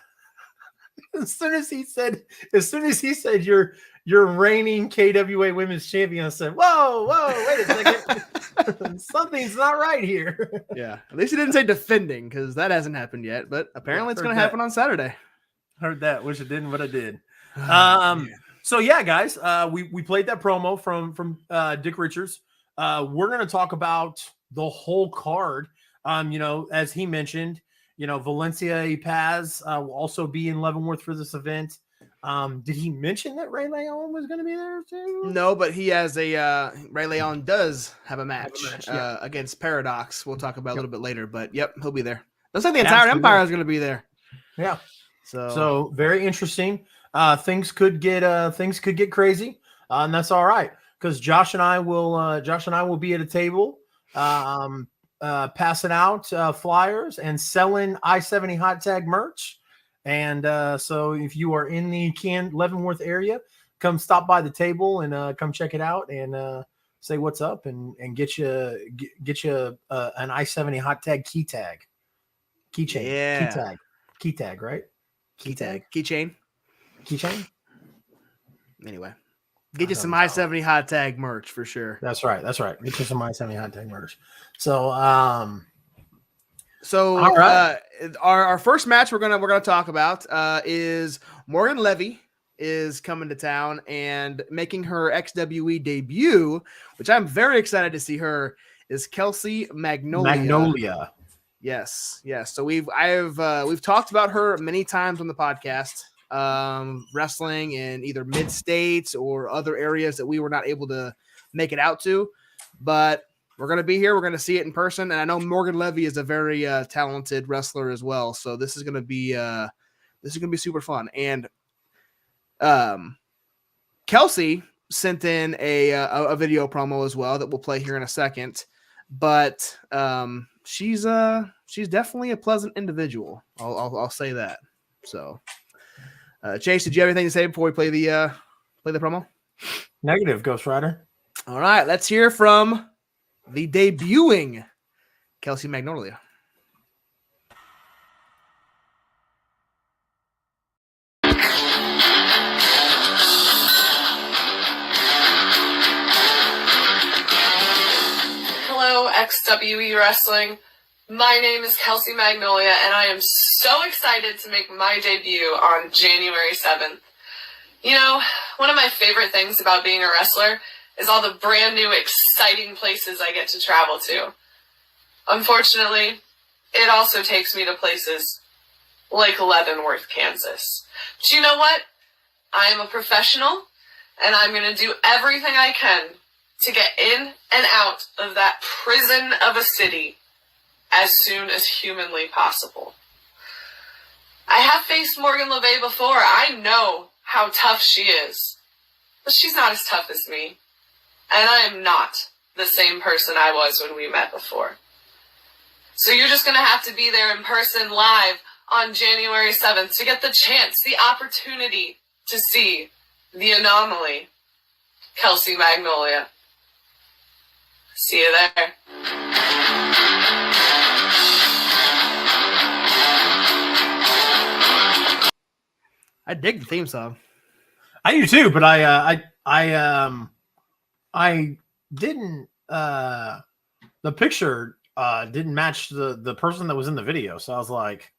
soon as he said you're reigning KWA Women's Champion, I said, whoa, wait a second. Something's not right here. Yeah. At least he didn't say defending, because that hasn't happened yet, but apparently it's going to happen on Saturday. Heard that. Wish it didn't, but it did. So yeah, guys, we played that promo from Dick Richards. We're going to talk about the whole card. As he mentioned, Valencia Paz will also be in Leavenworth for this event. Did he mention that Ray Leon was going to be there too? No, but he has Ray Leon does have a match, against Paradox. We'll talk about a little bit later, but yep, he'll be there. Looks like the entire Empire is going to be there. Yeah. So very interesting. Things could get crazy, and that's all right, because Josh and I will be at a table, passing out flyers and selling I-70 hot tag merch. And so if you are in the Leavenworth area, come stop by the table and come check it out and say what's up and get you an I-70 hot tag keychain. Yeah. Key tag, right? Keychain. Anyway, get you some I-70 hot tag merch for sure. That's right. Get you some I-70 hot tag merch. So, all right. Our first match we're gonna talk about is Morgan Levy is coming to town and making her XWE debut, which I'm very excited to see her. Is Kelsey Magnolia. Yes. So we've talked about her many times on the podcast, wrestling in either mid states or other areas that we were not able to make it out to. But we're going to be here. We're going to see it in person. And I know Morgan Levy is a very talented wrestler as well. So this is going to be super fun. And Kelsey sent in a video promo as well that we'll play here in a second. But she's definitely a pleasant individual. I'll say that. So, Chase, did you have anything to say before we play the promo? Negative, Ghost Rider. All right, let's hear from the debuting Kelsey Magnolia. Hello, XWE Wrestling. My name is Kelsey Magnolia, and I am so excited to make my debut on January 7th. You know, one of my favorite things about being a wrestler is all the brand new, exciting places I get to travel to. Unfortunately, it also takes me to places like Leavenworth, Kansas. But you know what? I am a professional, and I'm going to do everything I can to get in and out of that prison of a city as soon as humanly possible. I have faced Morgan Le Fay before. I know how tough she is. But she's not as tough as me. And I am not the same person I was when we met before. So you're just going to have to be there in person live on January 7th to get the chance, the opportunity to see the anomaly, Kelsey Magnolia. See you there. I dig the theme song. I do too, but I didn't. The picture didn't match the person that was in the video, so I was like,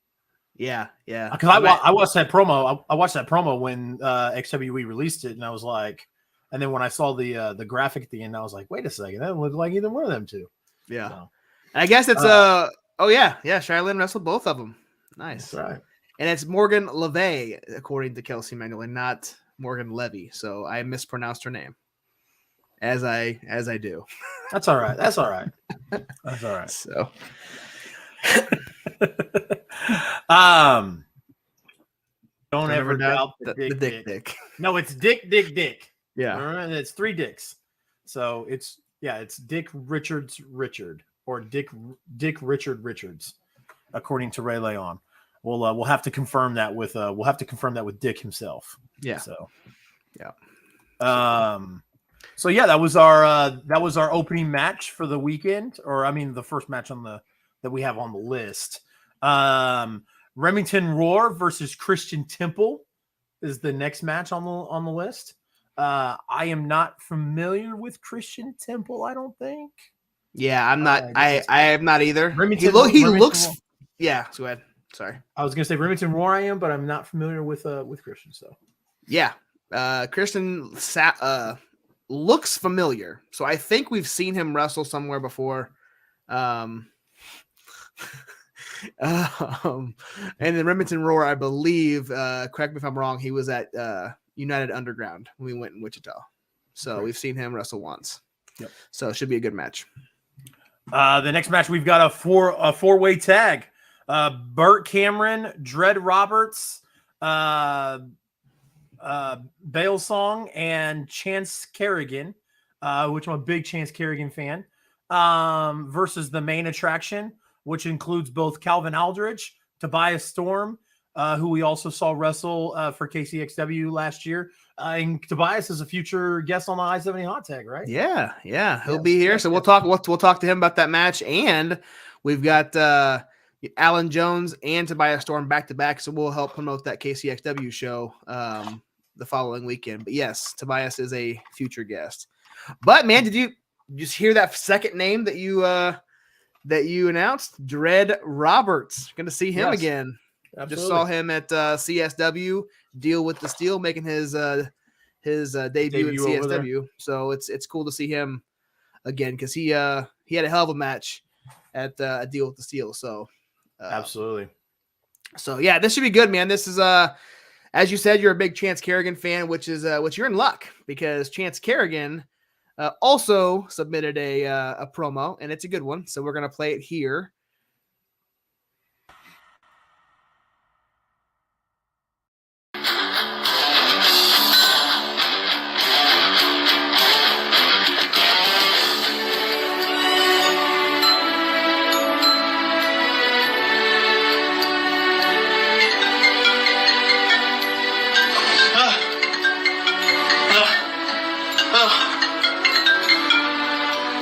yeah. Because I watched that promo. I watched that promo when XWE released it, and I was like, and then when I saw the graphic at the end, I was like, wait a second, that doesn't look like either one of them two. Yeah, so, I guess it's Charlene wrestled both of them. Nice, that's right. And it's Morgan Le Fay, according to Kelsey Magnolia, not Morgan Levy. So I mispronounced her name, as I do. That's all right. That's all right. That's all right. So, don't ever doubt the dick. No, it's Dick. Yeah, and it's 3 dicks. So it's Dick Richards, or Dick Richards, according to Ray Leon. We'll have to confirm that with Dick himself. Yeah. So, yeah. So yeah, that was our opening match for the weekend, or I mean the first match that we have on the list. Remington Roar versus Christian Temple is the next match on the list. I am not familiar with Christian Temple, I don't think. Yeah, I'm not. I am not either. Remington, he looks. Roar. Yeah, go ahead. Sorry, I was gonna say Remington Roar. I am, but I'm not familiar with Christian. So yeah, Christian looks familiar. So I think we've seen him wrestle somewhere before. And then Remington Roar, I believe. Correct me if I'm wrong. He was at United Underground when we went in Wichita. So We've seen him wrestle once. Yep. So it should be a good match. The next match, we've got a four-way tag. Burt Cameron, Dread Roberts, Bale Song, and Chance Kerrigan, which I'm a big Chance Kerrigan fan, versus the main attraction, which includes both Calvin Aldridge, Tobias Storm, who we also saw wrestle for KCXW last year. And Tobias is a future guest on the I-70 Hot Tag, right? Yeah. He'll be here. So we'll talk to him about that match. And we've got Alan Jones and Tobias Storm back to back. So we'll help promote that KCXW show the following weekend. But yes, Tobias is a future guest. But man, did you just hear that second name that you announced? Dread Roberts. Going to see him again. Absolutely. Just saw him at CSW, Deal with the Steel, making his debut in CSW. So it's cool to see him again because he had a hell of a match at Deal with the Steel. So absolutely. So yeah, this should be good, man. This is as you said, you're a big Chance Kerrigan fan, which you're in luck because Chance Kerrigan also submitted a promo, and it's a good one. So we're going to play it here.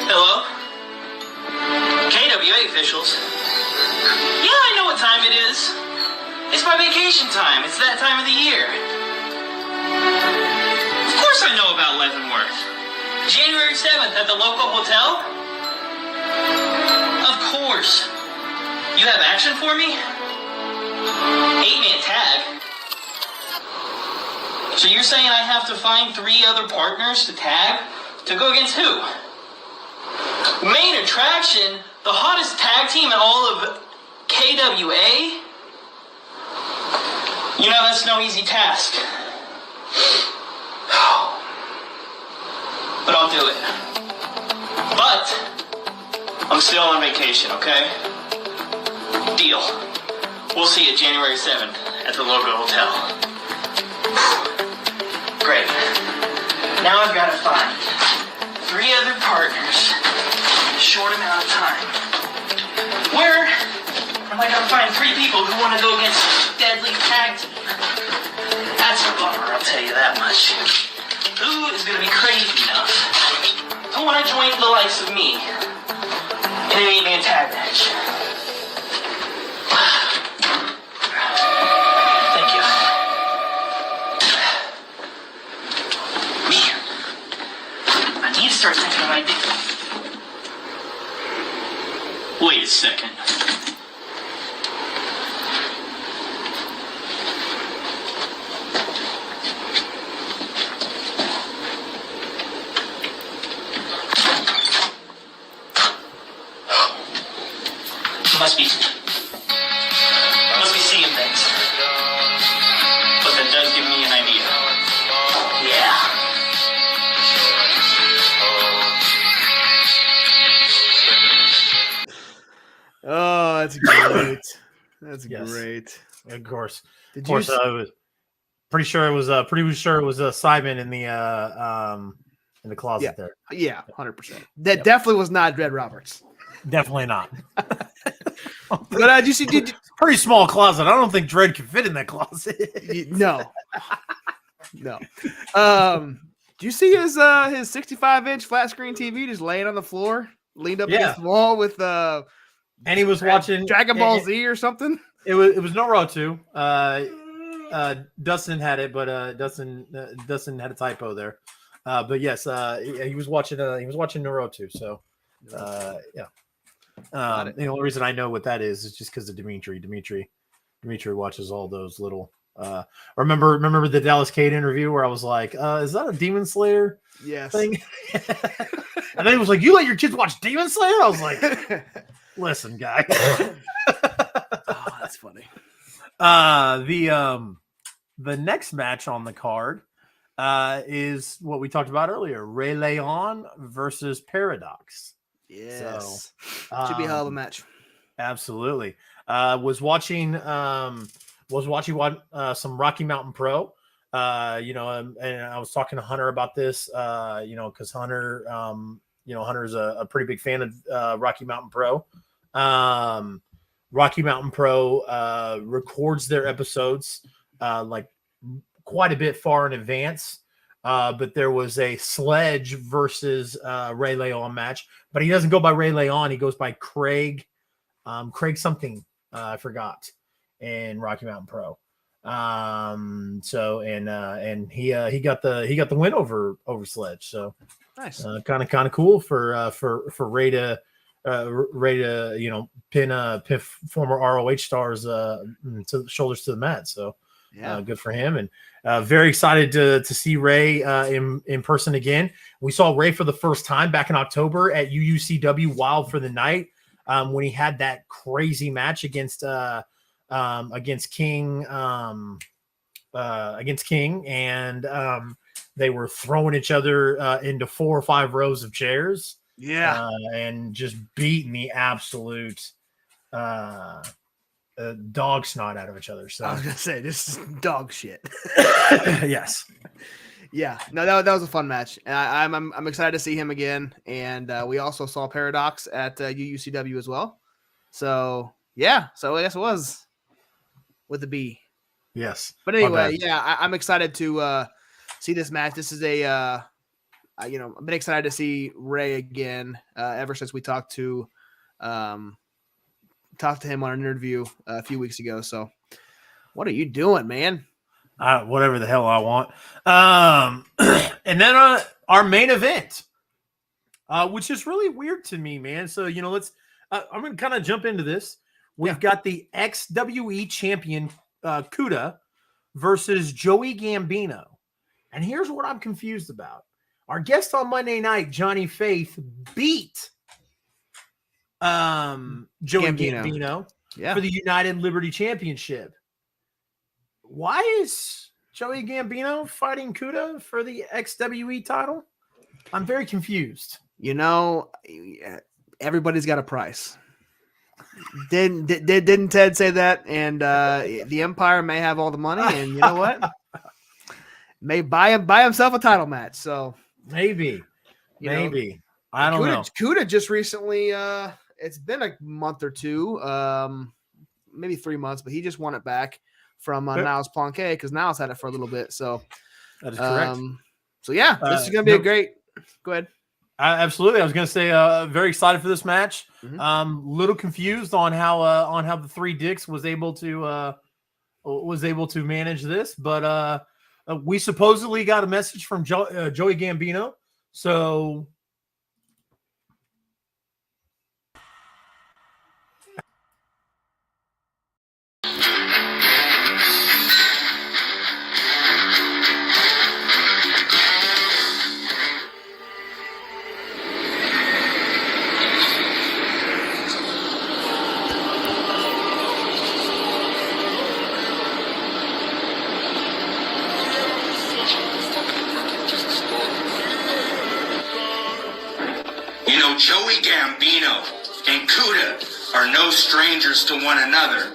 Hello? KWA officials. Yeah, I know what time it is. It's my vacation time. It's that time of the year. Of course I know about Leavenworth. January 7th at the local hotel? Of course. You have action for me? 8-man tag. So you're saying I have to find 3 other partners to tag? To go against who? Main attraction? The hottest tag team in all of KWA? You know, that's no easy task. But I'll do it. But I'm still on vacation, okay? Deal. We'll see you January 7th at the local hotel. Great. Now I've got to find 3 other partners in a short amount of time. Where am I going to find 3 people who want to go against deadly tag team? That's a bummer, I'll tell you that much. Who is going to be crazy enough to want to join the likes of me in an 8-man tag match? Thank you. Man, I need to start thinking of ideas. Wait a second. Must be seeing things. But that does give me an idea. Yeah. Oh, that's great. That's great. Of course. Did of course, you I was pretty sure it was Simon in the closet there. Yeah, 100%. That definitely was not Dred Roberts. Definitely not. But you see, pretty small closet. I don't think Dred could fit in that closet. No. No. Do you see his 65-inch flat screen TV just laying on the floor, leaned up against the wall with and he was watching Dragon Ball Z or something? It was Naruto. Dustin had it, but Dustin had a typo there. But yes, he was watching Naruto. So yeah. The only reason I know what that is just because of Dimitri. Dimitri watches all those little. Remember the Dallas Cade interview where I was like, "Is that a Demon Slayer thing?" And then he was like, "You let your kids watch Demon Slayer?" I was like, "Listen, guy." Oh, that's funny. The next match on the card is what we talked about earlier: Ray Leon versus Paradox. Yes. So, should be a hell of a match. Absolutely. Was watching some Rocky Mountain Pro. And I was talking to Hunter about this. Because Hunter, Hunter's a pretty big fan of Rocky Mountain Pro. Rocky Mountain Pro records their episodes like quite a bit far in advance. But there was a Sledge versus Ray Leon match, but he doesn't go by Ray Leon. He goes by Craig something. I forgot in Rocky Mountain Pro. And he got the win over Sledge. So nice. Kind of cool for Ray to pin former ROH stars to the shoulders to the mat. So good for him. And very excited to see Ray in person again. We saw Ray for the first time back in October at UUCW Wild for the Night when he had that crazy match against King. And they were throwing each other into 4 or 5 rows of chairs. Yeah. And just beating the absolute dog snot out of each other. So I was gonna say this is dog shit. yes. Yeah, no, that was a fun match, and I'm excited to see him again. And we also saw Paradox at UUCW as well. So yeah, so I guess it was with the B. Yes, but anyway, yeah, I'm excited to see this match. This is a I've been excited to see Ray again ever since we talked to him on an interview a few weeks ago. So what are you doing, man? Whatever the hell I want. And then our main event, which is really weird to me, man. So, let's, I'm going to kind of jump into this. We've got the XWE champion, Kuda, versus Joey Gambino. And here's what I'm confused about. Our guest on Monday night, Johnny Faith, beat Joey Gambino for the United Liberty Championship. Why is Joey Gambino fighting Kuda for the XWE title? I'm very confused. Everybody's got a price. Didn't Ted say that? And the Empire may have all the money, and you know what? May buy himself a title match. So maybe I don't know. Kuda just recently. It's been a month or two, maybe 3 months, but he just won it back from Niles Planquet, because Niles had it for a little bit. So that is correct. So yeah, this is going to be a great. Go ahead. Absolutely, I was going to say very excited for this match. Little confused on how the Three Dicks was able to manage this, but we supposedly got a message from Joey Gambino. So. Joey Gambino and Kuda are no strangers to one another.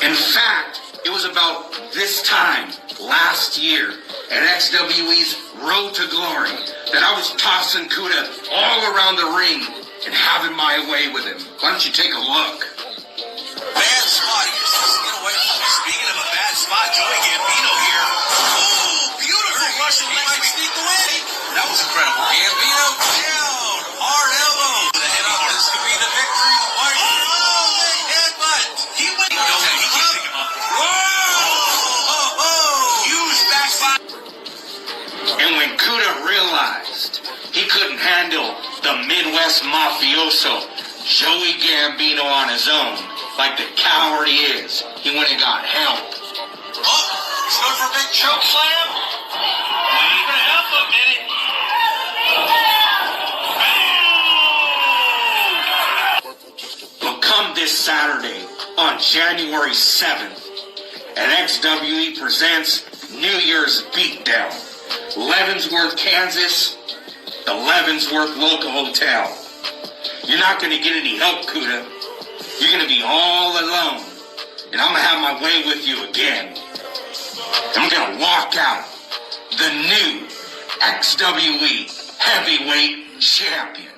In fact, it was about this time last year at XWE's Road to Glory that I was tossing Kuda all around the ring and having my way with him. Why don't you take a look? Bad spot. You're supposed to get away from me. Speaking of a bad spot, Joey Gambino here. Oh, beautiful Russian leg sneak away. That was incredible. Gambino down. Hard elbow. The head up. This could be the victory. Big headbutt. He went. He can't pick him up. Whoa. Huge backslide. And when Kuda realized he couldn't handle the Midwest mafioso Joey Gambino on his own, like the coward he is, he went and got help. Oh, he's going for a big choke slam. Wait up a minute. But come this Saturday, on January 7th, at XWE presents New Year's Beatdown, Leavenworth, Kansas, the Leavenworth Local Hotel. You're not going to get any help, Kuda. You're going to be all alone. And I'm going to have my way with you again. I'm going to walk out the new XWE Heavyweight Champion.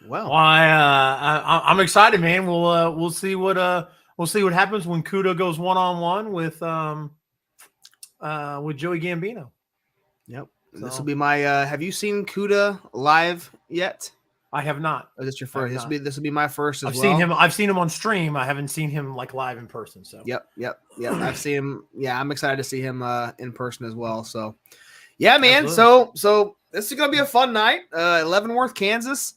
Well, I'm excited, man. We'll see what happens when Kuda goes one-on-one with Joey Gambino. Yep. So, this will be my. Have you seen Kuda live yet? I have not. Oh, this is your first. This will be my first. I've seen him. I've seen him on stream. I haven't seen him like live in person. So. Yep. I've seen him. Yeah, I'm excited to see him in person as well. So, yeah, man. Absolutely. So this is gonna be a fun night. Leavenworth, Kansas.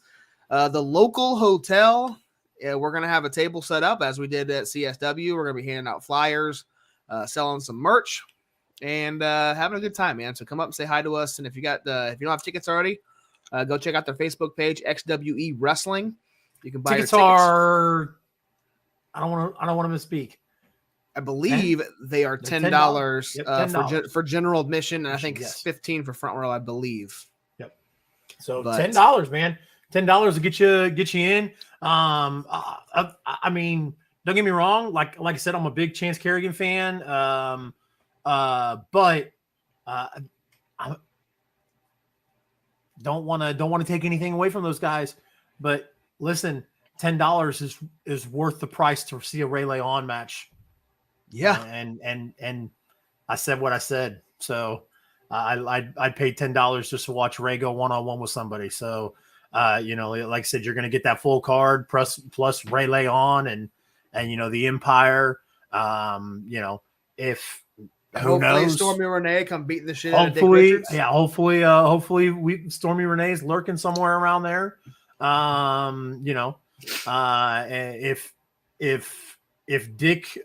The local hotel, we're going to have a table set up as we did at CSW. We're going to be handing out flyers, selling some merch. and having a good time, man. So come up and say hi to us. And if you don't have tickets already, go check out their Facebook page, XWE Wrestling. You can buy tickets your tickets. Are I don't want to misspeak. I believe they are $10, Yep, $10. For general admission, and I think it's $15 for front row, I believe. Yep. So $10, man. $10 to get you in. I mean, don't get me wrong. Like I said, I'm a big Chance Kerrigan fan. But I don't want to take anything away from those guys. But listen, $10 is worth the price to see a Ray Leon match. Yeah. And I said what I said. So I'd pay $10 just to watch Ray go one-on-one with somebody. So, like I said, you're going to get that full card plus Ray Leon and the Empire. If who knows, Stormy Renee come beating the shit hopefully, out of Dick Richards. Yeah, hopefully Stormy Renee's lurking somewhere around there. If Dick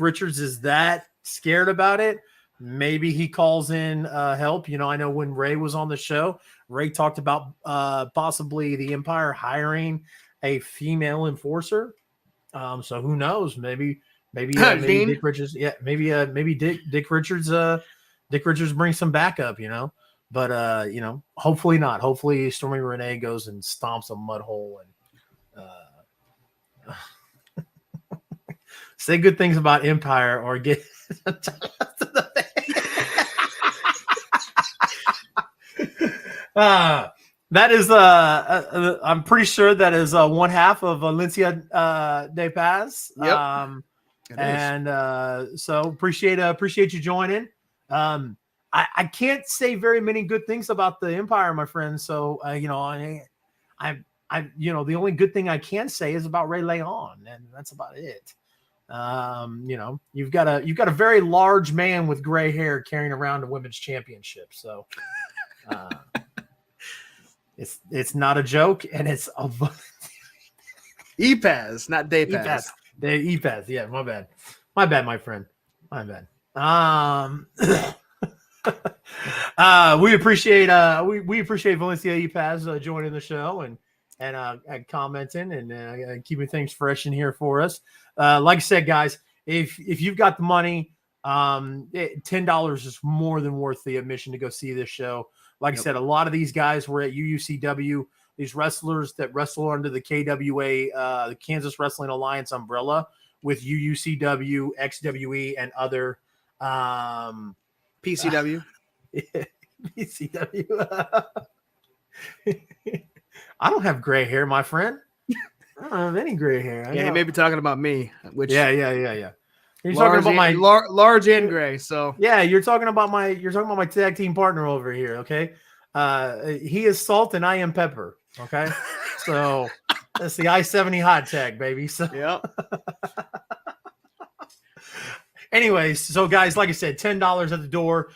Richards is that scared about it, maybe he calls in help. I know when Ray was on the show, Ray talked about possibly the Empire hiring a female enforcer. So who knows? Maybe Dick Richards. Yeah, maybe Dick Richards. Dick Richards brings some backup. But hopefully not. Hopefully Stormy Renee goes and stomps a mud hole and say good things about Empire or get that is I'm pretty sure that is one half of Valencia de Paz. Yep. So appreciate you joining. I can't say very many good things about the Empire, my friend. So the only good thing I can say is about Ray Leon, and that's about it. You've got a very large man with gray hair carrying around a women's championship. So it's not a joke, and it's a E-Paz, not Day-Paz. E-Paz. Yeah, my bad, my friend. My bad. We appreciate Valencia E-Paz joining the show and commenting and keeping things fresh in here for us. Like I said, guys, if you've got the money, $10 is more than worth the admission to go see this show. Like I said, a lot of these guys were at UUCW. These wrestlers that wrestle under the KWA, the Kansas Wrestling Alliance umbrella, with UUCW, XWE, and other PCW. PCW. I don't have gray hair, my friend. I don't have any gray hair. Yeah, he may be talking about me. Which yeah. You're talking about my large and gray. So yeah, you're talking about my tag team partner over here. Okay, he is salt and I am pepper. Okay, so that's the I-70 hot tag, baby. So yep. Anyways, so guys, like I said, $10 at the door.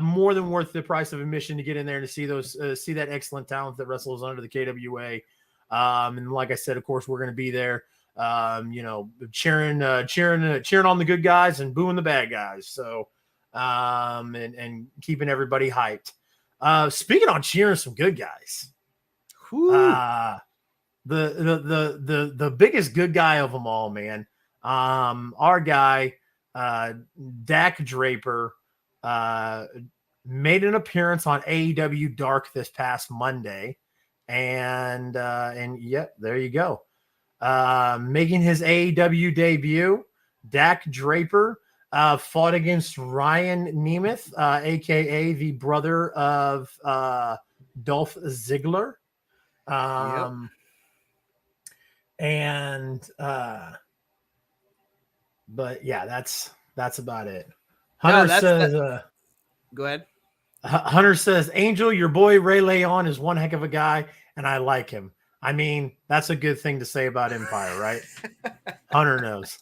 More than worth the price of admission to get in there to see see that excellent talent that wrestles under the KWA. And like I said, of course, we're going to be there, cheering on the good guys and booing the bad guys. So, and keeping everybody hyped. Speaking on cheering some good guys, the biggest good guy of them all, man. Our guy, Dak Draper, made an appearance on AEW Dark this past Monday, and yeah, there you go. Making his AEW debut, Dak Draper fought against Ryan Nemeth, aka the brother of Dolph Ziggler. But yeah, that's about it. Hunter says, go ahead. Hunter says, Angel, your boy Ray Leon is one heck of a guy, and I like him. I mean, that's a good thing to say about Empire, right? Hunter knows.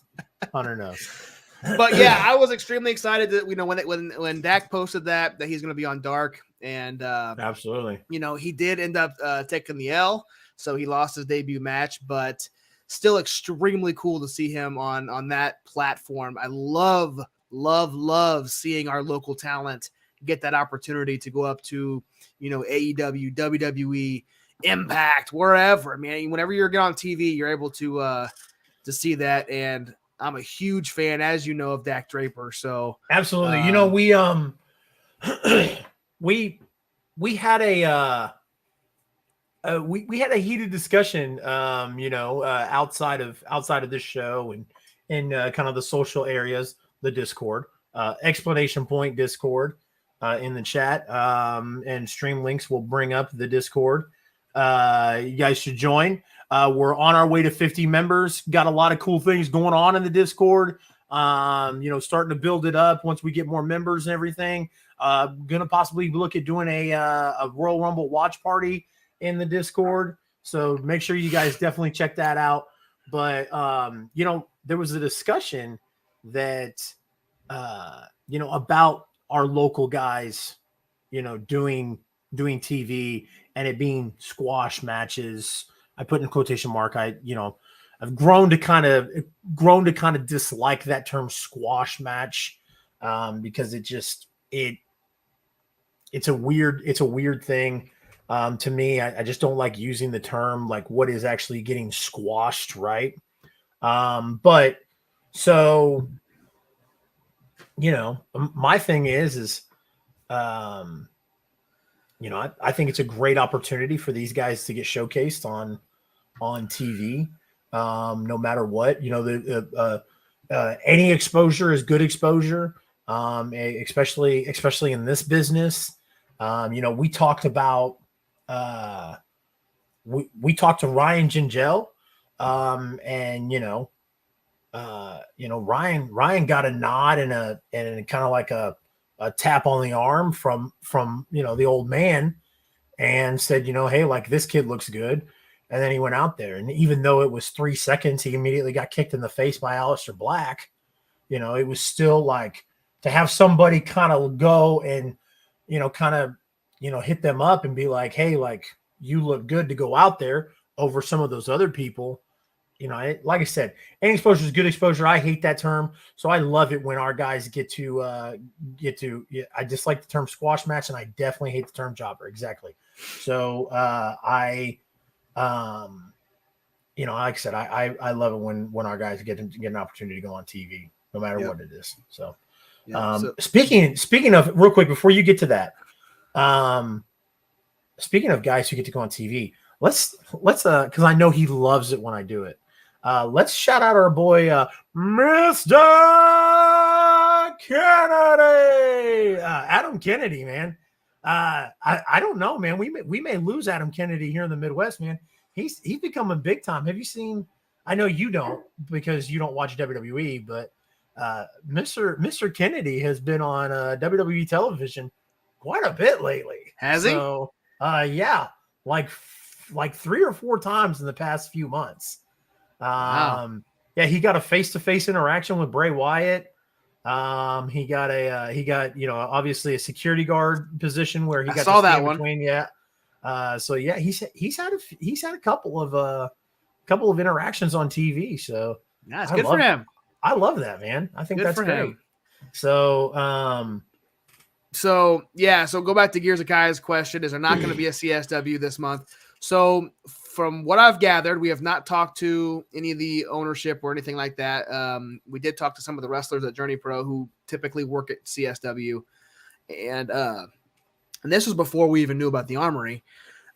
But yeah, I was extremely excited that when Dak posted that he's going to be on Dark, and absolutely, he did end up taking the L, so he lost his debut match, but still extremely cool to see him on that platform. I love love seeing our local talent get that opportunity to go up to, AEW, WWE, Impact, wherever. I mean, whenever you're getting on TV, you're able to see that. And I'm a huge fan, as you know, of Dak Draper. So absolutely. We had a we had a heated discussion, outside of this show and in kind of the social areas, the Discord, explanation point Discord, in the chat, and stream links will bring up the Discord. You guys should join. We're on our way to 50 members. Got a lot of cool things going on in the Discord. Starting to build it up once we get more members and everything. Gonna possibly look at doing a Royal Rumble watch party in the Discord. So make sure you guys definitely check that out. But there was a discussion that about our local guys, doing TV and it being squash matches. I put in quotation mark. I've grown to kind of dislike that term squash match, because it's a weird thing. To me, I just don't like using the term, like what is actually getting squashed, right? But so, my thing is, I think it's a great opportunity for these guys to get showcased on TV, no matter what. Any exposure is good exposure, especially in this business. We talked about we talked to Ryan Gingell, and Ryan got a nod and kind of like a tap on the arm from the old man, and said, hey, like, this kid looks good. And then he went out there, and even though it was 3 seconds, he immediately got kicked in the face by Aleister Black. It was still like, to have somebody kind of go and hit them up and be like, hey, like, you look good to go out there over some of those other people. Like I said, any exposure is good exposure. I hate that term. So I love it when our guys get to, I dislike the term squash match, and I definitely hate the term jobber. Exactly. So like I said, I love it when our guys get an opportunity to go on TV, no matter what it is. So, speaking of, real quick, before you get to that, speaking of guys who get to go on TV, let's because I know he loves it when I do it. Let's shout out our boy, Mr. Kennedy, Adam Kennedy, man. I don't know, man. We may lose Adam Kennedy here in the Midwest, man. He's become a big time. Have you seen? I know you don't, because you don't watch WWE, but Mr. Kennedy has been on WWE television quite a bit lately. Has he? So, yeah, like 3 or 4 times in the past few months. Wow. Yeah, he got a face-to-face interaction with Bray Wyatt. He got obviously a security guard position where he got saw to that stand one. between. Yeah. So yeah, he's had a couple of interactions on TV. So yeah, it's good for him. I love that, man. I think Good that's for great. him. So So go back to Gears of Kai's question. Is there not going to be a CSW this month? So from what I've gathered, we have not talked to any of the ownership or anything like that. We did talk to some of the wrestlers at GloryPro who typically work at CSW. And this was before we even knew about the Armory.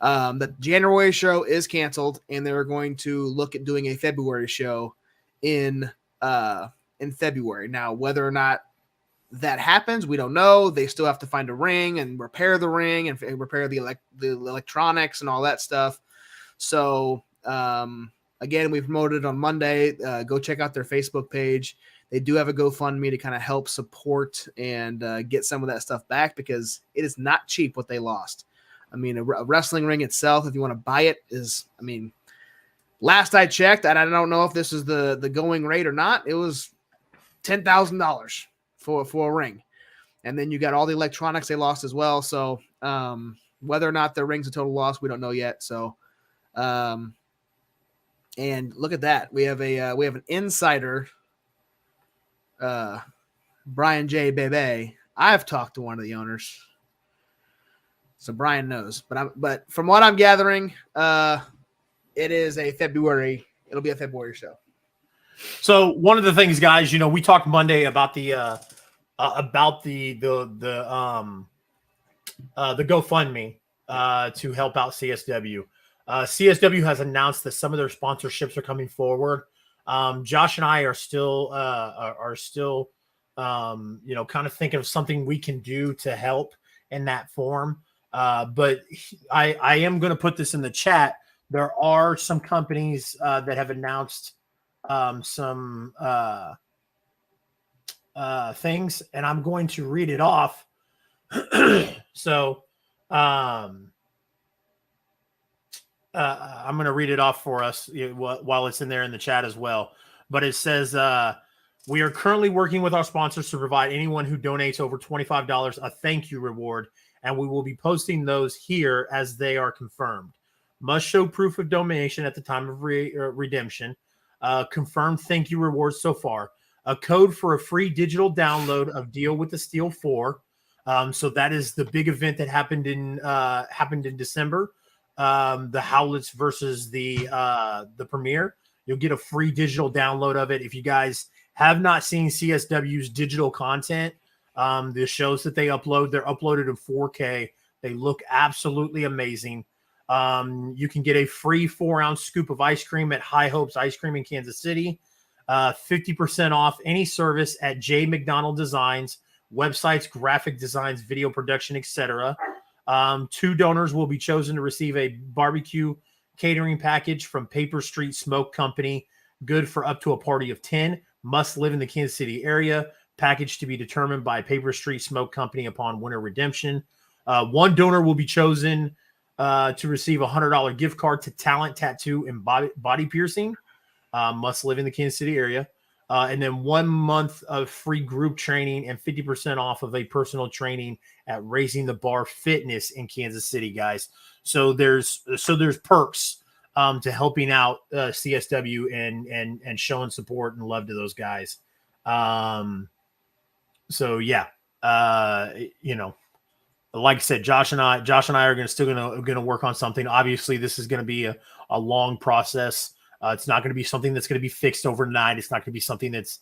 The January show is canceled, and they're going to look at doing a February show in February. Now, whether or not that happens, we don't know. They still have to find a ring and repair the ring and repair the electronics and all that stuff. So again, we promoted on Monday. Go check out their Facebook page. They do have a GoFundMe to kind of help support and get some of that stuff back, because it is not cheap what they lost. I mean, a wrestling ring itself, if you want to buy it, is, I mean, last I checked, and I don't know if this is the going rate or not, it was $10,000 for a ring. And then you got all the electronics they lost as well. So whether or not the ring's a total loss, we don't know yet. So and look at that. We have an insider Brian J. Bebe. I've talked to one of the owners, so Brian knows. But from what I'm gathering, it is a February. It'll be a February show. So one of the things, guys, we talked Monday about the GoFundMe to help out CSW. CSW has announced that some of their sponsorships are coming forward. Josh and I are still kind of thinking of something we can do to help in that form. But I am going to put this in the chat. There are some companies that have announced some things, and I'm going to read it off. So I'm going to read it off for us while it's in there in the chat as well. But it says, we are currently working with our sponsors to provide anyone who donates over $25 a thank you reward, and we will be posting those here as they are confirmed. Must show proof of donation at the time of redemption. Confirmed thank you rewards so far. A code for a free digital download of Deal with the Steel 4. So that is the big event that happened in December. The Howlets versus the Premier. You'll get a free digital download of it. If you guys have not seen CSW's digital content, the shows that they upload, they're uploaded in 4K. They look absolutely amazing. You can get a free 4-ounce scoop of ice cream at High Hopes Ice Cream in Kansas City. 50% off any service at J. McDonald Designs, websites, graphic designs, video production, etc. 2 donors will be chosen to receive a barbecue catering package from Paper Street Smoke Company, good for up to a party of 10. Must live in the Kansas City area. Package to be determined by Paper Street Smoke Company upon winner redemption. 1 donor will be chosen to receive a $100 gift card to Talent Tattoo and Body Piercing. Must live in the Kansas City area. And then 1 month of free group training and 50% off of a personal training at Raising the Bar Fitness in Kansas City, guys. So there's perks to helping out CSW and showing support and love to those guys. So yeah, like I said, Josh and I are still gonna work on something. Obviously, this is gonna be a long process. It's not gonna be something that's gonna be fixed overnight. It's not gonna be something that's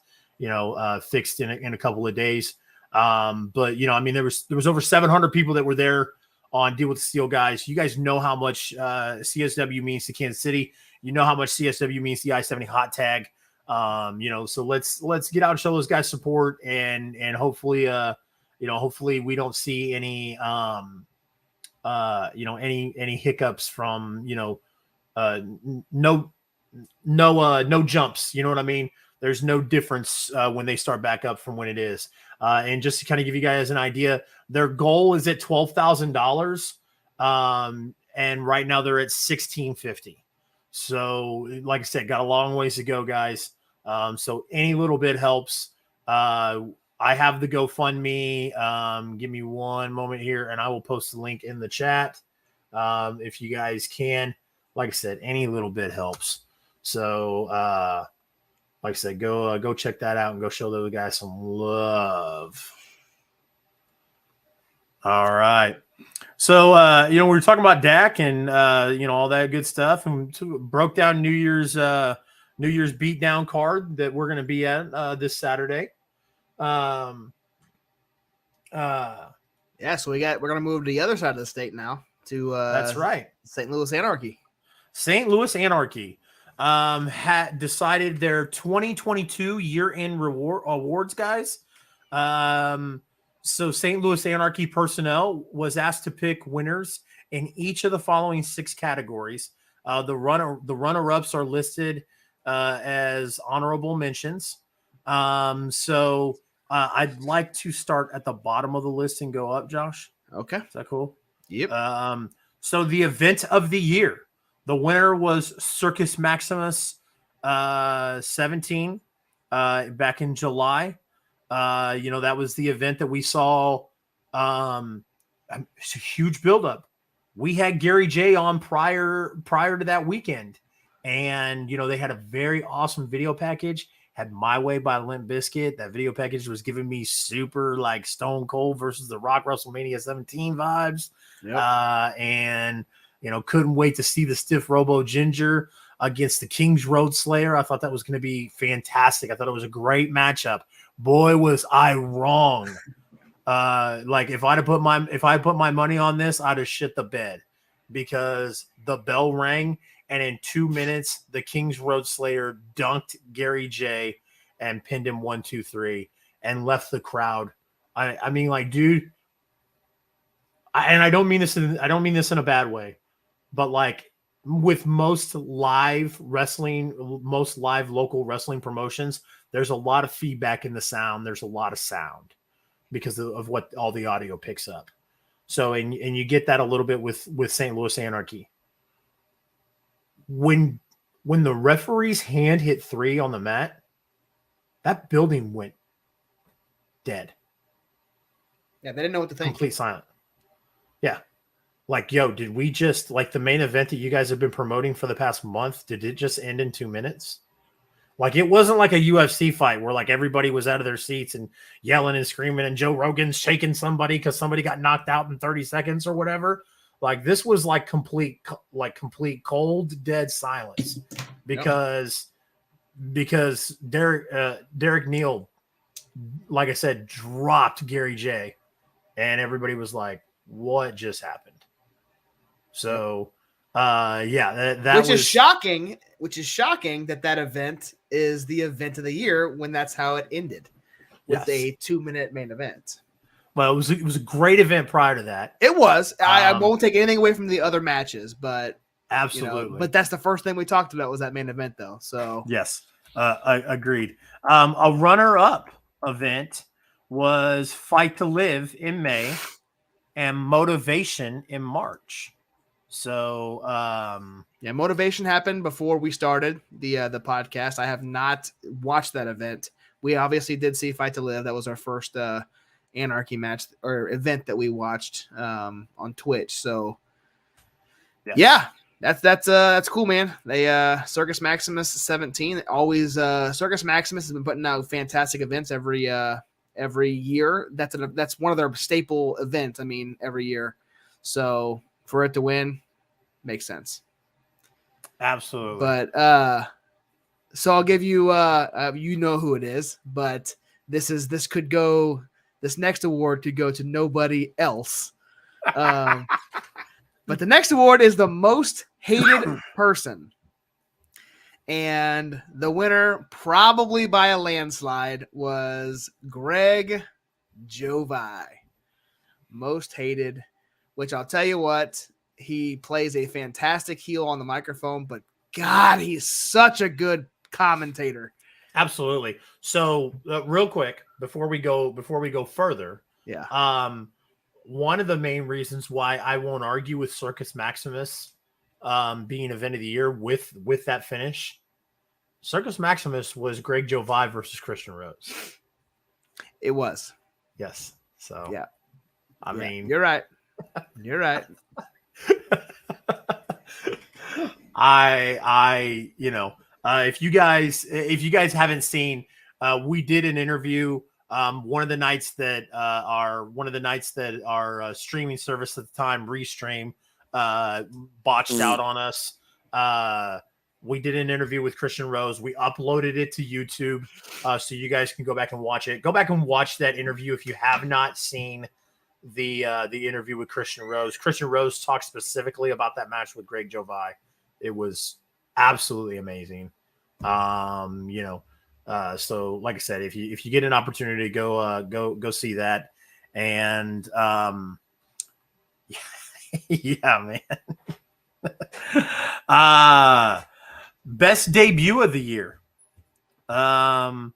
fixed in a couple of days. But there was over 700 people that were there on Deal with the Steel, guys. You guys know how much CSW means to Kansas City. You know how much CSW means to the I-70 hot tag. So let's get out and show those guys support and hopefully hopefully we don't see any any hiccups from no jumps. You know what I mean? There's no difference when they start back up from when it is. And just to kind of give you guys an idea, their goal is at $12,000. And right now they're at $1,650. So like I said, got a long ways to go, guys. So any little bit helps. I have the GoFundMe. Give me one moment here and I will post the link in the chat. If you guys can, like I said, any little bit helps. So, like I said, go check that out and go show those guys some love. All right. So, we were talking about Dak and, all that good stuff, and broke down New Year's Beatdown card that we're going to be at this Saturday. So we're going to move to the other side of the state now to, that's right. St. Louis Anarchy. St. Louis Anarchy had decided their 2022 year-end awards, guys. So St. Louis Anarchy personnel was asked to pick winners in each of the following 6 categories. The runner-ups are listed as honorable mentions. So I'd like to start at the bottom of the list and go up, Josh. Okay. Is that cool? Yep. So the event of the year, the winner was Circus Maximus 17 back in July. That was the event that we saw. It's a huge buildup. We had Gary J on prior to that weekend, and they had a very awesome video package. had My Way by Limp Bizkit. That video package was giving me super like Stone Cold versus The Rock WrestleMania 17 vibes. Yep. And couldn't wait to see the Stiff Robo Ginger against the King's Road Slayer. I thought that was going to be fantastic. I thought it was a great matchup. Boy, was I wrong. Like if I put my money on this, I'd have shit the bed, because the bell rang and in 2 minutes the King's Road Slayer dunked Gary J and pinned him 1, 2, 3 and left the crowd. I mean, like, dude, and I don't mean this in a bad way, but like with most live local wrestling promotions, there's a lot of feedback in the sound. There's a lot of sound because of what all the audio picks up. So, and you get that a little bit with St. Louis Anarchy. When the referee's hand hit 3 on the mat, that building went dead. Yeah, they didn't know what to think. Complete silent. Yeah. Like, yo, did we just, like, the main event that you guys have been promoting for the past month, did it just end in 2 minutes? Like, it wasn't like a UFC fight where, like, everybody was out of their seats and yelling and screaming and Joe Rogan's shaking somebody because somebody got knocked out in 30 seconds or whatever. Like, this was, like, complete cold, dead silence because Derek Neal, like I said, dropped Gary J, and everybody was like, what just happened? So, that which is shocking that event is the event of the year when that's how it ended with a 2-minute main event. Well, it was a great event prior to that. It was. I won't take anything away from the other matches, but absolutely. But that's the first thing we talked about was that main event, though. So yes, I agreed. A runner-up event was Fight to Live in May and Motivation in March. So Motivation happened before we started the podcast. I have not watched that event. We obviously did see Fight to Live. That was our first Anarchy match or event that we watched on Twitch. So that's cool, man. They Circus Maximus 17 always Circus Maximus has been putting out fantastic events every year. That's one of their staple events. I mean, every year. So for it to win makes sense. Absolutely. But so I'll give you you know who it is, but this next award could go to nobody else. But the next award is the most hated person. And the winner, probably by a landslide, was Greg Jovi. Most hated, which I'll tell you what, he plays a fantastic heel on the microphone, but God, he's such a good commentator. Absolutely. So real quick, before we go further, one of the main reasons why I won't argue with Circus Maximus being event of the year with that finish, Circus Maximus was Greg Jovi versus Christian Rose. It was. Yes. So yeah. I mean, you're right. You're right. If you guys haven't seen, we did an interview one of the nights that our streaming service at the time, Restream, botched out on us. We did an interview with Christian Rose. We uploaded it to YouTube, so you guys can go back and watch it. Go back and watch that interview if you have not seen the interview with Christian Rose. Christian Rose talked specifically about that match with Greg Jovi. It was absolutely amazing. So like I said, if you get an opportunity, go see that. And yeah, man. Best debut of the year. And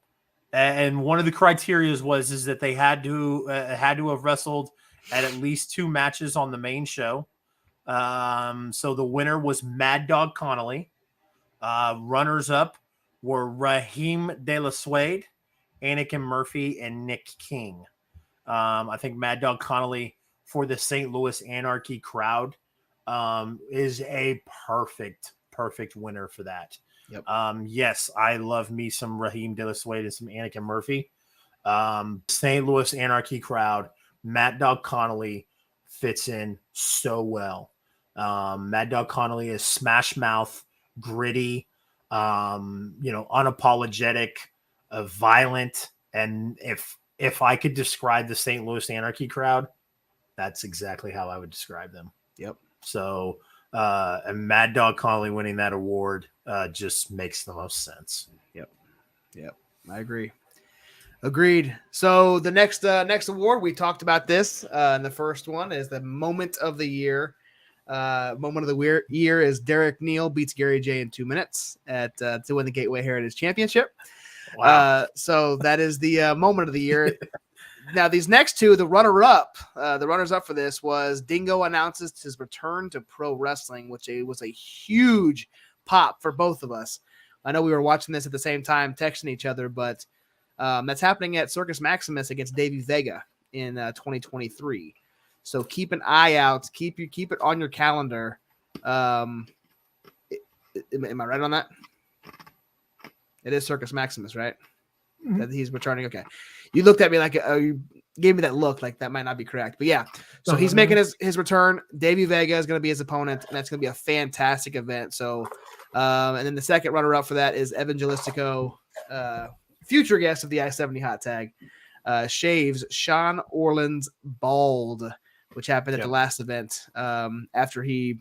one of the criteria is that they had to have wrestled at least 2 matches on the main show. So the winner was Mad Dog Connolly. Runners up were Raheem De La Suede, Anakin Murphy, and Nick King. I think Mad Dog Connolly for the St. Louis Anarchy crowd is a perfect winner for that. Yep. Yes, I love me some Raheem De La Suede and some Anakin Murphy. St. Louis Anarchy crowd, Mad Dog Connolly fits in so well. Mad Dog Connolly is smash mouth, gritty, unapologetic, violent. And if I could describe the St. Louis Anarchy crowd, that's exactly how I would describe them. Yep. So, and Mad Dog Connolly winning that award just makes the most sense. Yep. I agree. Agreed. So the next award, we talked about this. And the first one is the Moment of the Year. Moment of the Year is Derek Neal beats Gary J in 2 minutes to win the Gateway Heritage Championship. Wow. So that is the Moment of the Year. Now, these next two, the runners-up for this was Dingo announces his return to pro wrestling, which was a huge pop for both of us. I know we were watching this at the same time, texting each other, but that's happening at Circus Maximus against Davey Vega in 2023. So keep an eye out. Keep it on your calendar. Am I right on that? It is Circus Maximus, right? Mm-hmm. That he's returning. Okay, you looked at me like you gave me that look like that might not be correct, but yeah. So he's making his return. Davey Vega is going to be his opponent, and that's going to be a fantastic event. So, and then the second runner-up for that is Evangelistico. Future guest of the I-70 Hot Tag, shaves Sean Orland's bald, which happened at the last event after he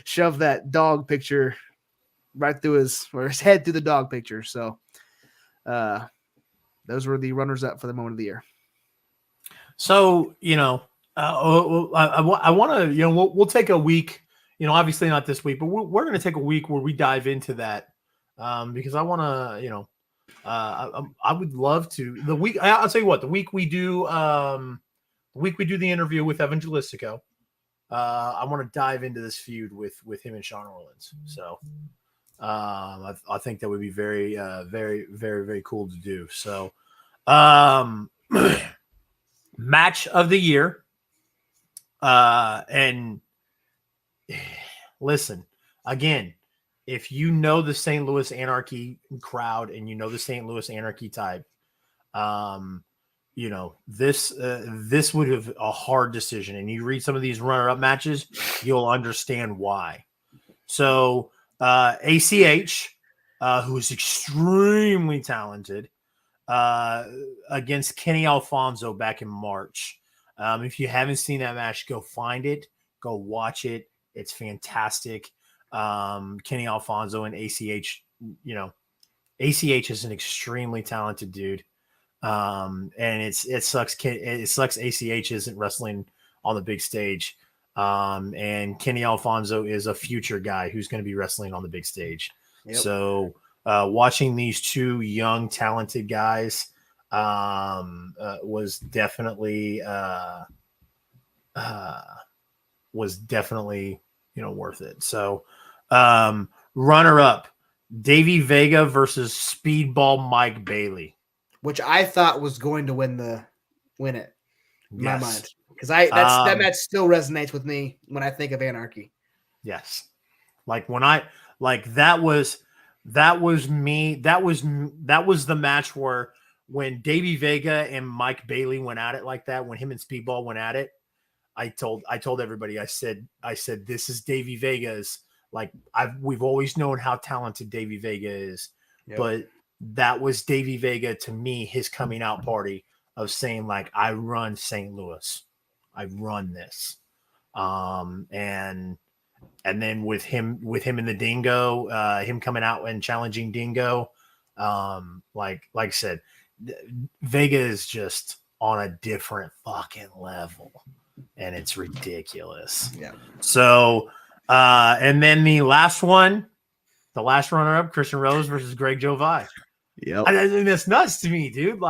shoved that dog picture right through his head through the dog picture. So those were the runners-up for the Moment of the Year. So, I want to, we'll take a week, obviously not this week, but we're going to take a week where we dive into that. Because I want to, I would love to. The week, I'll tell you what, the week we do the interview with Evangelistico, I want to dive into this feud with him and Sean Orleans. So, I think that would be very, very, very, very cool to do. So, match of the year, and listen again. If you know the St. Louis Anarchy crowd and you know the St. Louis Anarchy type, this would have a hard decision. And you read some of these runner-up matches, you'll understand why. So ACH, who is extremely talented, against Kenny Alfonso back in March. If you haven't seen that match, go find it, go watch it. It's fantastic. Kenny Alfonso and ACH, ACH is an extremely talented dude. And it sucks ACH isn't wrestling on the big stage. And Kenny Alfonso is a future guy who's going to be wrestling on the big stage. Yep. So, watching these two young, talented guys, was definitely, worth it. So, runner up, Davey Vega versus Speedball Mike Bailey, which I thought was going to win it in my mind, because that match still resonates with me when I think of Anarchy. Yes, that was the match where when Davey Vega and Mike Bailey went at it like that, when him and Speedball went at it. I told everybody, I said, this is Davey Vega's, we've always known how talented Davey Vega is, but that was Davey Vega to me, his coming out party of saying I run St. Louis, I run this. And then with him and the Dingo, him coming out and challenging Dingo. Like I said, Vega is just on a different fucking level. And it's ridiculous. Yeah. So, and then the last runner-up, Christian Rose versus Greg Jovi. Yep. I think that's nuts to me, dude.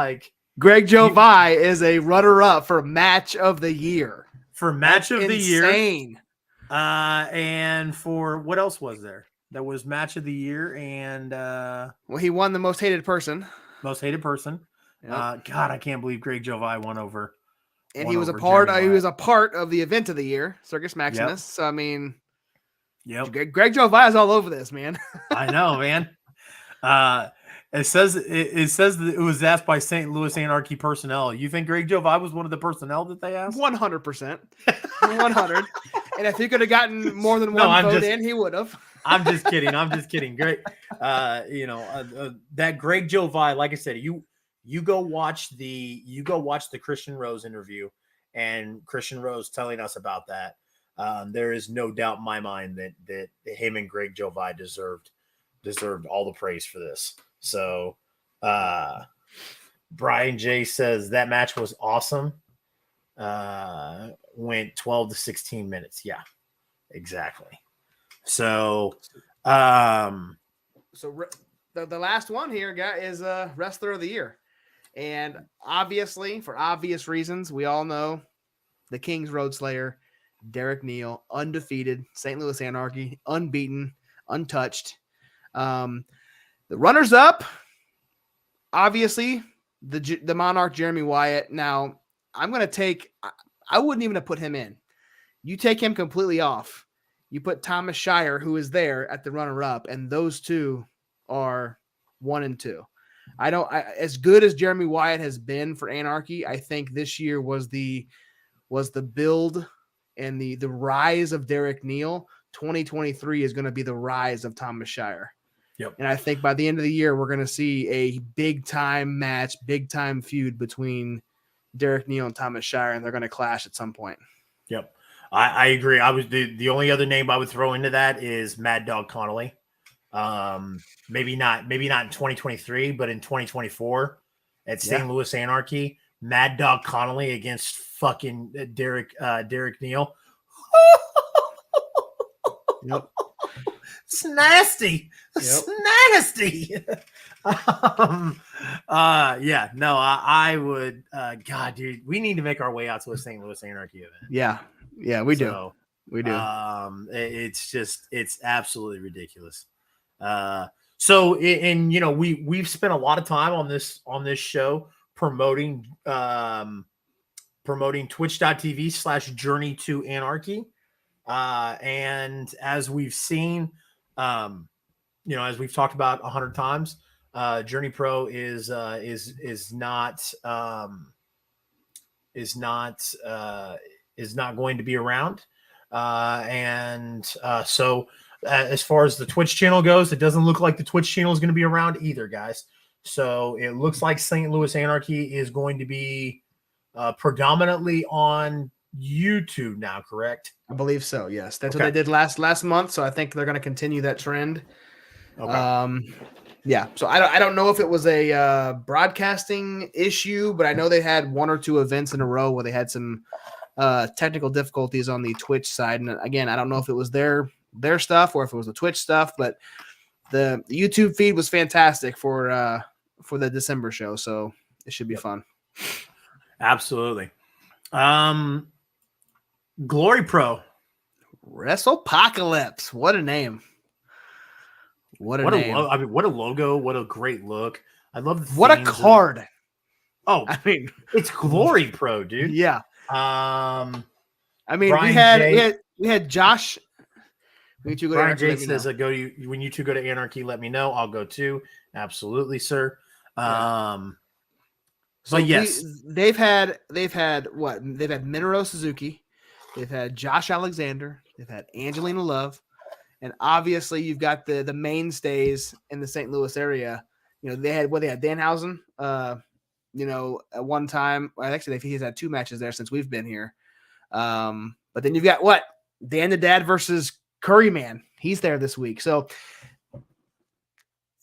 Greg Jovi is a runner-up for Match of the Year. Insane. And for what else was there? There was Match of the Year, and he won the Most Hated Person. Yep. God, I can't believe Greg Jovi won over. And he was a part. He was a part of the event of the year, Circus Maximus. Yep. So I mean, Yep. Greg Joe Vi's all over this, man. I know, man. It says that it was asked by St. Louis Anarchy personnel. You think Greg Joe Vi was one of the personnel that they asked? 100%. 100. And if he could have gotten more than one vote in, he would have. I'm just kidding. I'm just kidding. Great. That Greg Joe Vi, like I said, you go watch the Christian Rose interview, and Christian Rose telling us about that. There is no doubt in my mind that him and Greg Joe Vi deserved all the praise for this. So Brian J says that match was awesome. Went 12 to 16 minutes. Yeah, exactly. So the last one here, guy, is Wrestler of the Year. And obviously, for obvious reasons, we all know the King's Road Slayer, Derek Neal, undefeated, St. Louis Anarchy, unbeaten, untouched. The runners-up, obviously, the Monarch, Jeremy Wyatt. Now, I wouldn't even have put him in. You take him completely off. You put Thomas Shire, who is there at the runner-up, and those two are 1 and 2. As good as Jeremy Wyatt has been for Anarchy, I think this year was the build and the rise of Derek Neal. 2023 is going to be the rise of Thomas Shire. Yep. And I think by the end of the year, we're going to see a big-time match, big-time feud between Derek Neal and Thomas Shire, and they're going to clash at some point. Yep. I agree. I was the only other name I would throw into that is Mad Dog Connolly. Maybe not in 2023, but in 2024 at St. Louis Anarchy, Mad Dog Connolly against fucking Derek Neal. Yep. It's nasty. Yep. It's nasty. I would. God, dude, we need to make our way out to a St. Louis Anarchy event. Yeah, we do. We do. It's absolutely ridiculous. We've spent a lot of time on this show promoting twitch.tv/journey to anarchy. And as we've seen, as we've talked about 100 times, GloryPro is not going to be around. So as far as the Twitch channel goes, it doesn't look like the Twitch channel is going to be around either, guys. So it looks like St. Louis Anarchy is going to be predominantly on YouTube now, correct? I believe so. Yes, that's what they did last month. So I think they're going to continue that trend. Okay. So I don't know if it was a broadcasting issue, but I know they had 1 or 2 events in a row where they had some technical difficulties on the Twitch side. And again, I don't know if it was their stuff or if it was the Twitch stuff, but the YouTube feed was fantastic for the December show. So it should be fun. Absolutely. GloryPro. WrestlePocalypse. What a name. What a name. What a logo. What a great look. I love the what a card. It's GloryPro, dude. Yeah. Brian we had Josh. Brian J says, when you two go to Anarchy, let me know. I'll go too. Absolutely, sir. They've had what? They've had Minoru Suzuki, they've had Josh Alexander, they've had Angelina Love, and obviously you've got the mainstays in the St. Louis area. They had Danhausen. At one time, actually he's had 2 matches there since we've been here. But then you've got what? Dan the Dad versus Curryman. He's there this week. So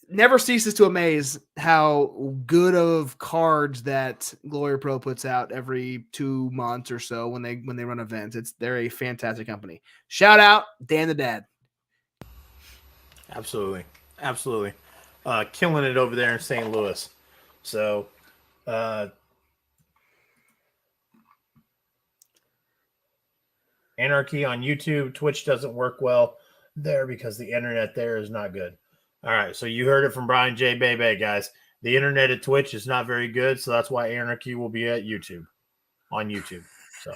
never ceases to amaze how good of cards that GloryPro puts out every 2 months or so when they run events. They're a fantastic company. Shout out Dan the Dad. Absolutely. Killing it over there in St. Louis. So Anarchy on YouTube. Twitch doesn't work well there because the internet there is not good. All right, so you heard it from Brian J. Bebe, guys. The internet at Twitch is not very good, so that's why Anarchy will be at YouTube, on YouTube. So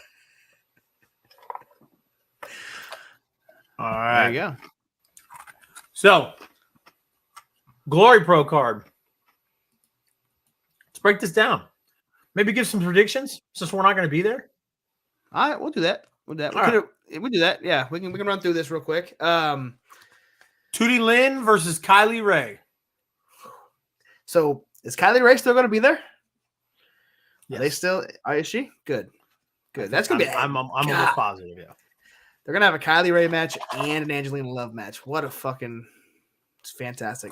All right. There you go. So, GloryPro card. Let's break this down. Maybe give some predictions since we're not going to be there. All right, we'll do that. We'll do that. We'll do that. Yeah, we can run through this real quick. Tootie Lynn versus Kylie Ray. So is Kylie Ray still going to be there? Yes. Are they still? Is she? Good. That's gonna be. I'm almost positive. Yeah. They're gonna have a Kylie Ray match and an Angelina Love match. What a fucking! It's fantastic.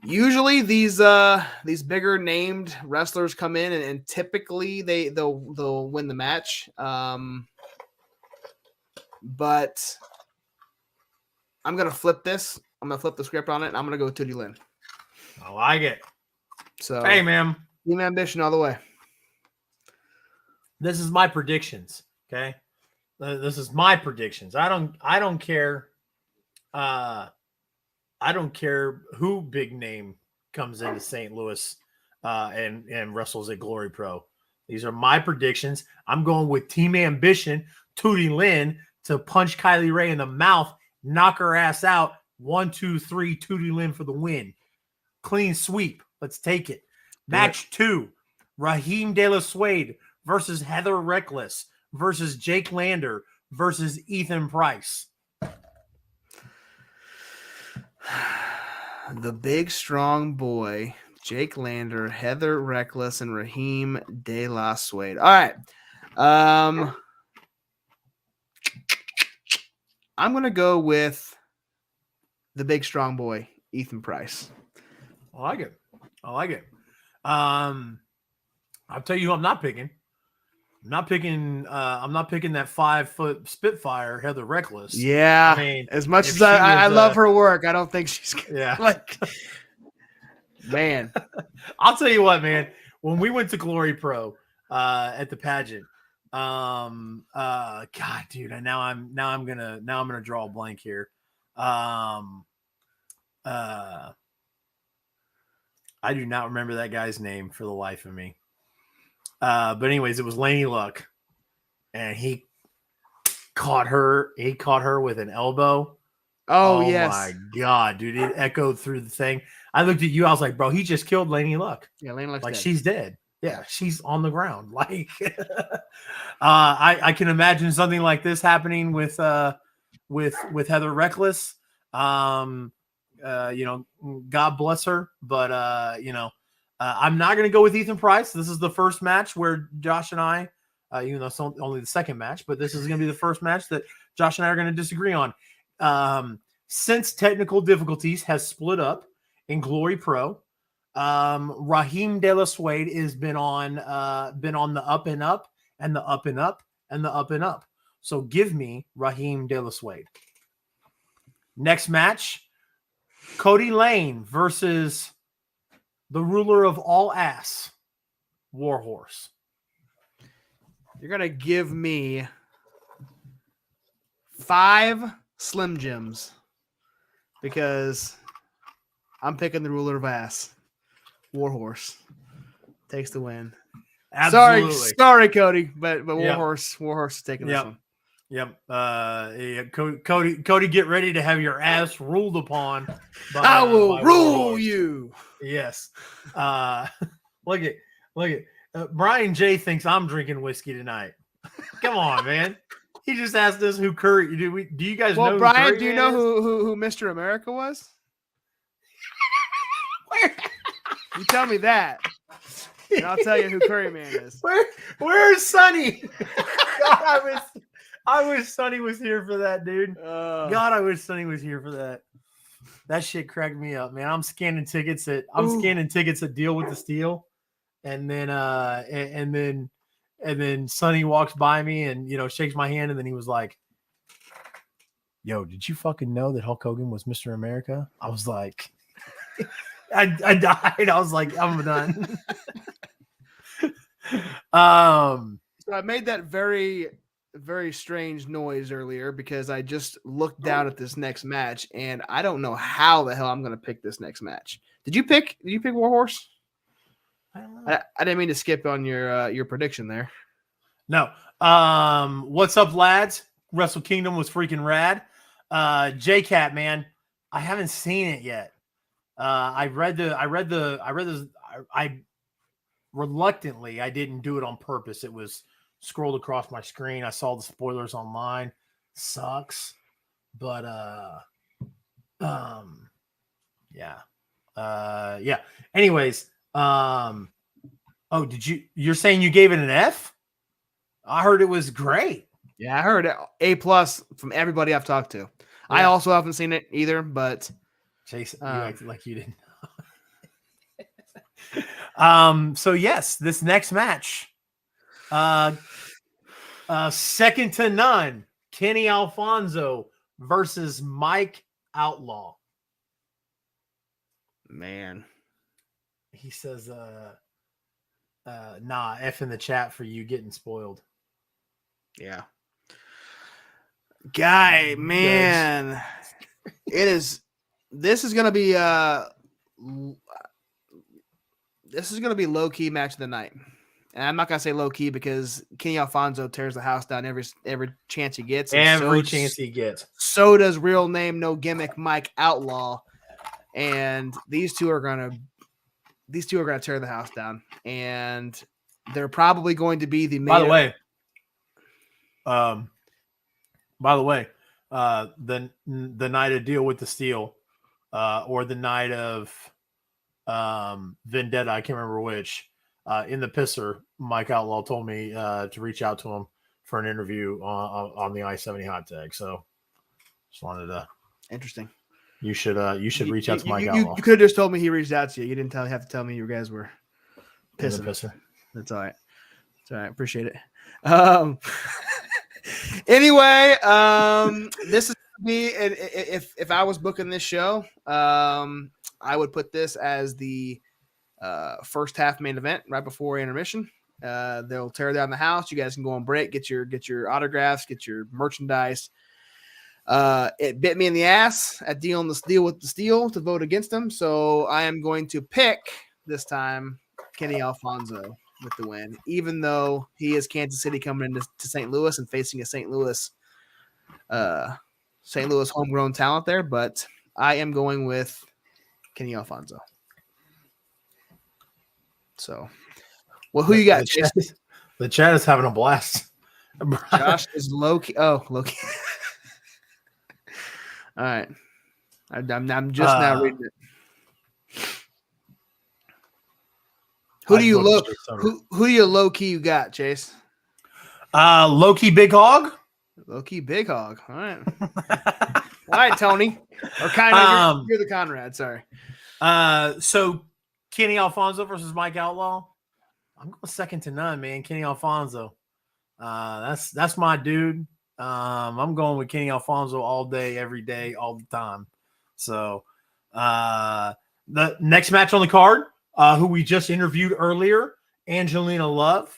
Usually these bigger named wrestlers come in and typically they'll win the match. But I'm gonna flip this. I'm gonna flip the script on it, and I'm gonna go with Tootie Lynn. I like it. So hey, man, team ambition all the way. This is my predictions. Okay, this is my predictions. I don't care. I don't care who big name comes into St. Louis and wrestles at GloryPro. These are my predictions. I'm going with Team Ambition, Tootie Lynn, to punch Kylie Ray in the mouth, knock her ass out. 1, 2, 3, Tootie Lynn for the win. Clean sweep. Let's take it. Match 2, Raheem De La Suede versus Heather Reckless versus Jake Lander versus Ethan Price. The big strong boy, Jake Lander, Heather Reckless, and Raheem De La Suede. All right. I'm gonna go with the big strong boy, Ethan Price. I like it. I'll tell you who I'm not picking. I'm not picking that 5-foot Spitfire, Heather Reckless. Yeah. I mean, as much as I love her work, I don't think she's like man. I'll tell you what, man. When we went to GloryPro at the pageant, God, dude, and now I'm gonna draw a blank here. I do not remember that guy's name for the life of me. But anyways, it was Laney Luck, and he caught her with an elbow. Oh yes. My God, dude, it echoed through the thing. I looked at you, I was like, bro, he just killed Laney Luck. Yeah, Laney Luck's like dead. She's dead. Yeah, she's on the ground. Like I can imagine something like this happening with Heather Reckless. God bless her, but I'm not going to go with Ethan Price. This is the first match where Josh and I, even though it's only the second match, but this is going to be the first match that Josh and I are going to disagree on. Since technical difficulties has split up in GloryPro, Raheem De La Suede has been on the up and up and the up and up and the up and up. So give me Raheem De La Suede. Next match, Cody Lane versus the ruler of all ass, Warhorse. You're going to give me 5 Slim Jims because I'm picking the ruler of ass. Warhorse takes the win. Absolutely. Sorry, Cody, but Warhorse is taking this one. Yep. Cody, get ready to have your ass ruled upon. I will rule you. Yes. Look at Brian J thinks I'm drinking whiskey tonight. Come on, man. He just asked us who Curry. Do you guys know? Well, Brian, who do you know who Mr. America was? You tell me that, and I'll tell you who Curry Man is. Where's Sonny? God, I wish Sonny was here for that, dude. God, I wish Sonny was here for that. That shit cracked me up, man. I'm scanning tickets at Deal with the Steel, and then Sonny walks by me and shakes my hand, and then he was like, "Yo, did you fucking know that Hulk Hogan was Mr. America?" I was like, I died. I was like, I'm done. So I made that very, very strange noise earlier because I just looked down at this next match and I don't know how the hell I'm going to pick this next match. Did you pick Warhorse? I don't know. I didn't mean to skip on your prediction there. No. What's up, lads? Wrestle Kingdom was freaking rad. J-Cat, man, I haven't seen it yet. I reluctantly, I didn't do it on purpose. It was scrolled across my screen. I saw the spoilers online. Sucks. But yeah. Anyways, you're saying you gave it an F? I heard it was great. Yeah, I heard A+ from everybody I've talked to. Yeah. I also haven't seen it either, but Chase, you acted like you didn't know. So yes, this next match, second to none, Kenny Alfonso versus Mike Outlaw. Man, he says, nah, F in the chat for you getting spoiled. Yeah. Guy, man, this is gonna be low key match of the night, and I'm not gonna say low key because Kenny Alfonso tears the house down every chance he gets. Chance he gets. So does real name no gimmick Mike Outlaw, and these two are gonna tear the house down, and they're probably going to be the main. By the way, the night of Deal with the Steel, or the night of Vendetta, I can't remember which. In the pisser, Mike Outlaw told me to reach out to him for an interview on the I-70 hot tag. So, just wanted to. Interesting. You should reach out to Mike Outlaw. You could have just told me he reached out to you. You didn't have to tell me you guys were pissing. Pisser. That's all right. It's all right. Appreciate it. Anyway, this is me. If I was booking this show, I would put this as the first half main event right before intermission. They'll tear down the house. You guys can go on break, get your autographs, get your merchandise. It bit me in the ass at Deal with the Steel to vote against him, so I am going to pick this time Kenny Alfonso with the win, even though he is Kansas City coming into St. Louis and facing a St. Louis homegrown talent there, but I am going with Kenny Alfonso. So, well, who you got? The chat is having a blast. Josh is low key. Oh, low key. All right, I'm just now reading it. Who do you low key you got, Chase? Low key Big Hog. Low key Big Hog. All right. All right, Tony. Or kind of you're the Conrad. Sorry. So Kenny Alfonso versus Mike Outlaw. I'm going second to none, man. Kenny Alfonso. That's my dude. I'm going with Kenny Alfonso all day, every day, all the time. So the next match on the card, who we just interviewed earlier, Angelina Love.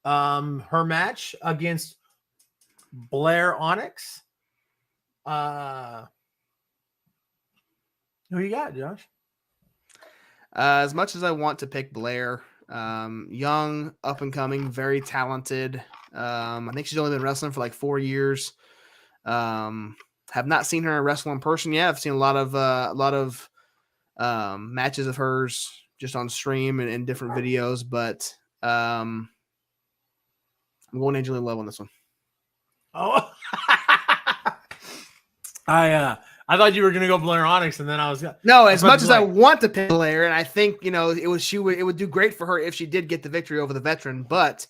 Her match against Blair Onyx. Who you got, Josh? As much as I want to pick Blair, young, up and coming, very talented. I think she's only been wrestling for like 4 years. Have not seen her wrestle in person yet. I've seen a lot of matches of hers just on stream and in different videos, but I'm going Angelina Love on this one. Oh, I thought you were going to go Blair Onyx, and then I was no. As much as I want to pick Blair, and I think it would do great for her if she did get the victory over the veteran, but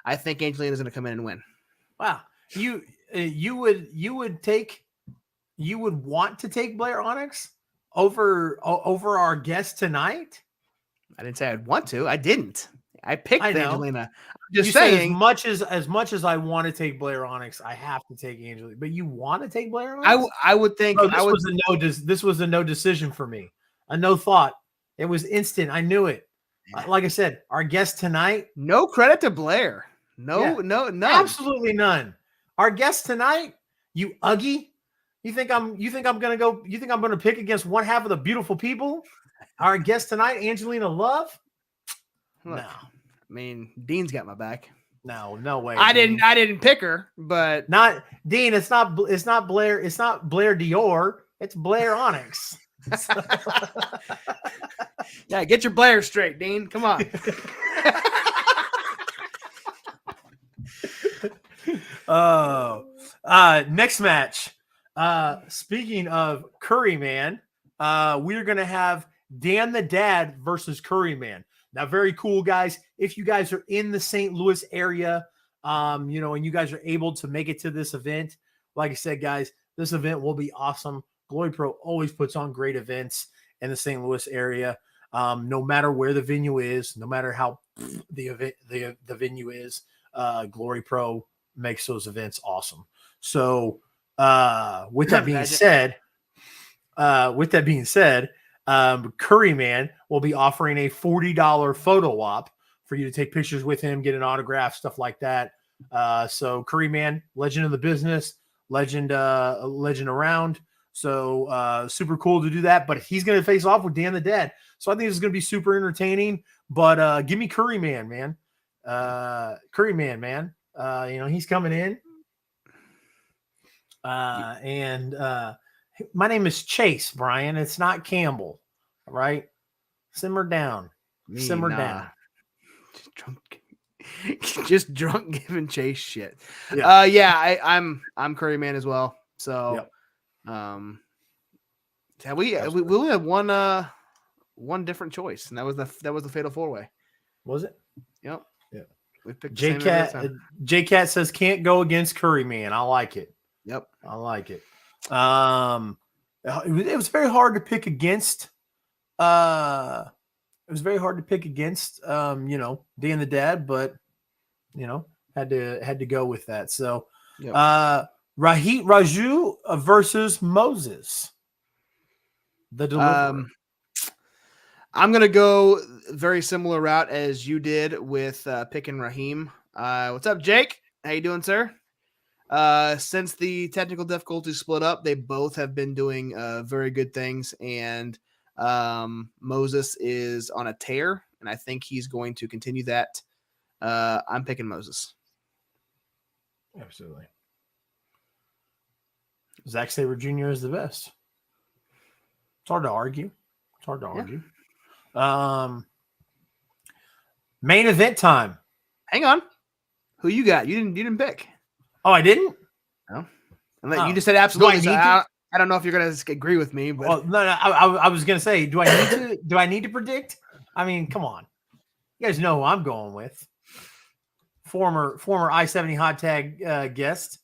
I think Angelina is going to come in and win. Wow, you would want to take Blair Onyx over our guest tonight? I didn't say I'd want to. I didn't. I picked Angelina. I'm just you saying, as much as I want to take Blair Onyx, I have to take Angelina. But you want to take Blair Onyx? I would think this was a no decision for me. A no thought. It was instant. I knew it. Like I said, our guest tonight. No credit to Blair. None. Absolutely none. Our guest tonight, you Uggy. You think I'm gonna pick against one half of the beautiful people? Our guest tonight, Angelina Love. Look, No. I mean, Dean's got my back. No way. I Dean. didn't pick her, but not Dean. It's not Blair. It's not Blair Dior. It's Blair Onyx. Yeah, get your Blair straight, Dean. Come on. Next match. Speaking of Curry Man, we're gonna have Dan the Dad versus Curry Man. Now, very cool, guys. If you guys are in the St. Louis area, and you guys are able to make it to this event, like I said, guys, this event will be awesome. GloryPro always puts on great events in the St. Louis area. No matter where the venue is, no matter how the venue is, GloryPro makes those events awesome. So, with that being said, Curry Man will be offering a $40 photo op for you to take pictures with him, get an autograph, stuff like that. So Curry Man, legend of the business, legend around. So super cool to do that. But he's going to face off with Dan the Dad. So I think this is going to be super entertaining. But give me Curry Man, man. Curry Man, man. He's coming in. And my name is Chase, Brian. It's not Campbell. All right. Simmer down. Simmer down. Just drunk giving Chase shit. Yeah. I'm Curry Man as well. So we only had one different choice, and that was the fatal 4-way. Was it? Yep. Yeah. We picked J-Cat says can't go against Curry Man. I like it. Yep. I like it. It was very hard to pick against. Dan the Dad, but had to go with that. So, Raju versus Moses. The Deliverer. I'm gonna go very similar route as you did with picking Raheem. What's up, Jake? How you doing, sir? Since the technical difficulty split up, they both have been doing very good things, and Moses is on a tear, and I think he's going to continue that. I'm picking Moses. Absolutely. Zack Sabre Jr. is the best. It's hard to argue. Main event time. Hang on. Who you got? You didn't pick. Oh, I didn't? No. You just said absolutely. Do I don't know if you're going to agree with me, but I was going to say, do I need to predict? I mean, come on. You guys know who I'm going with. Former I-70 hot tag guest,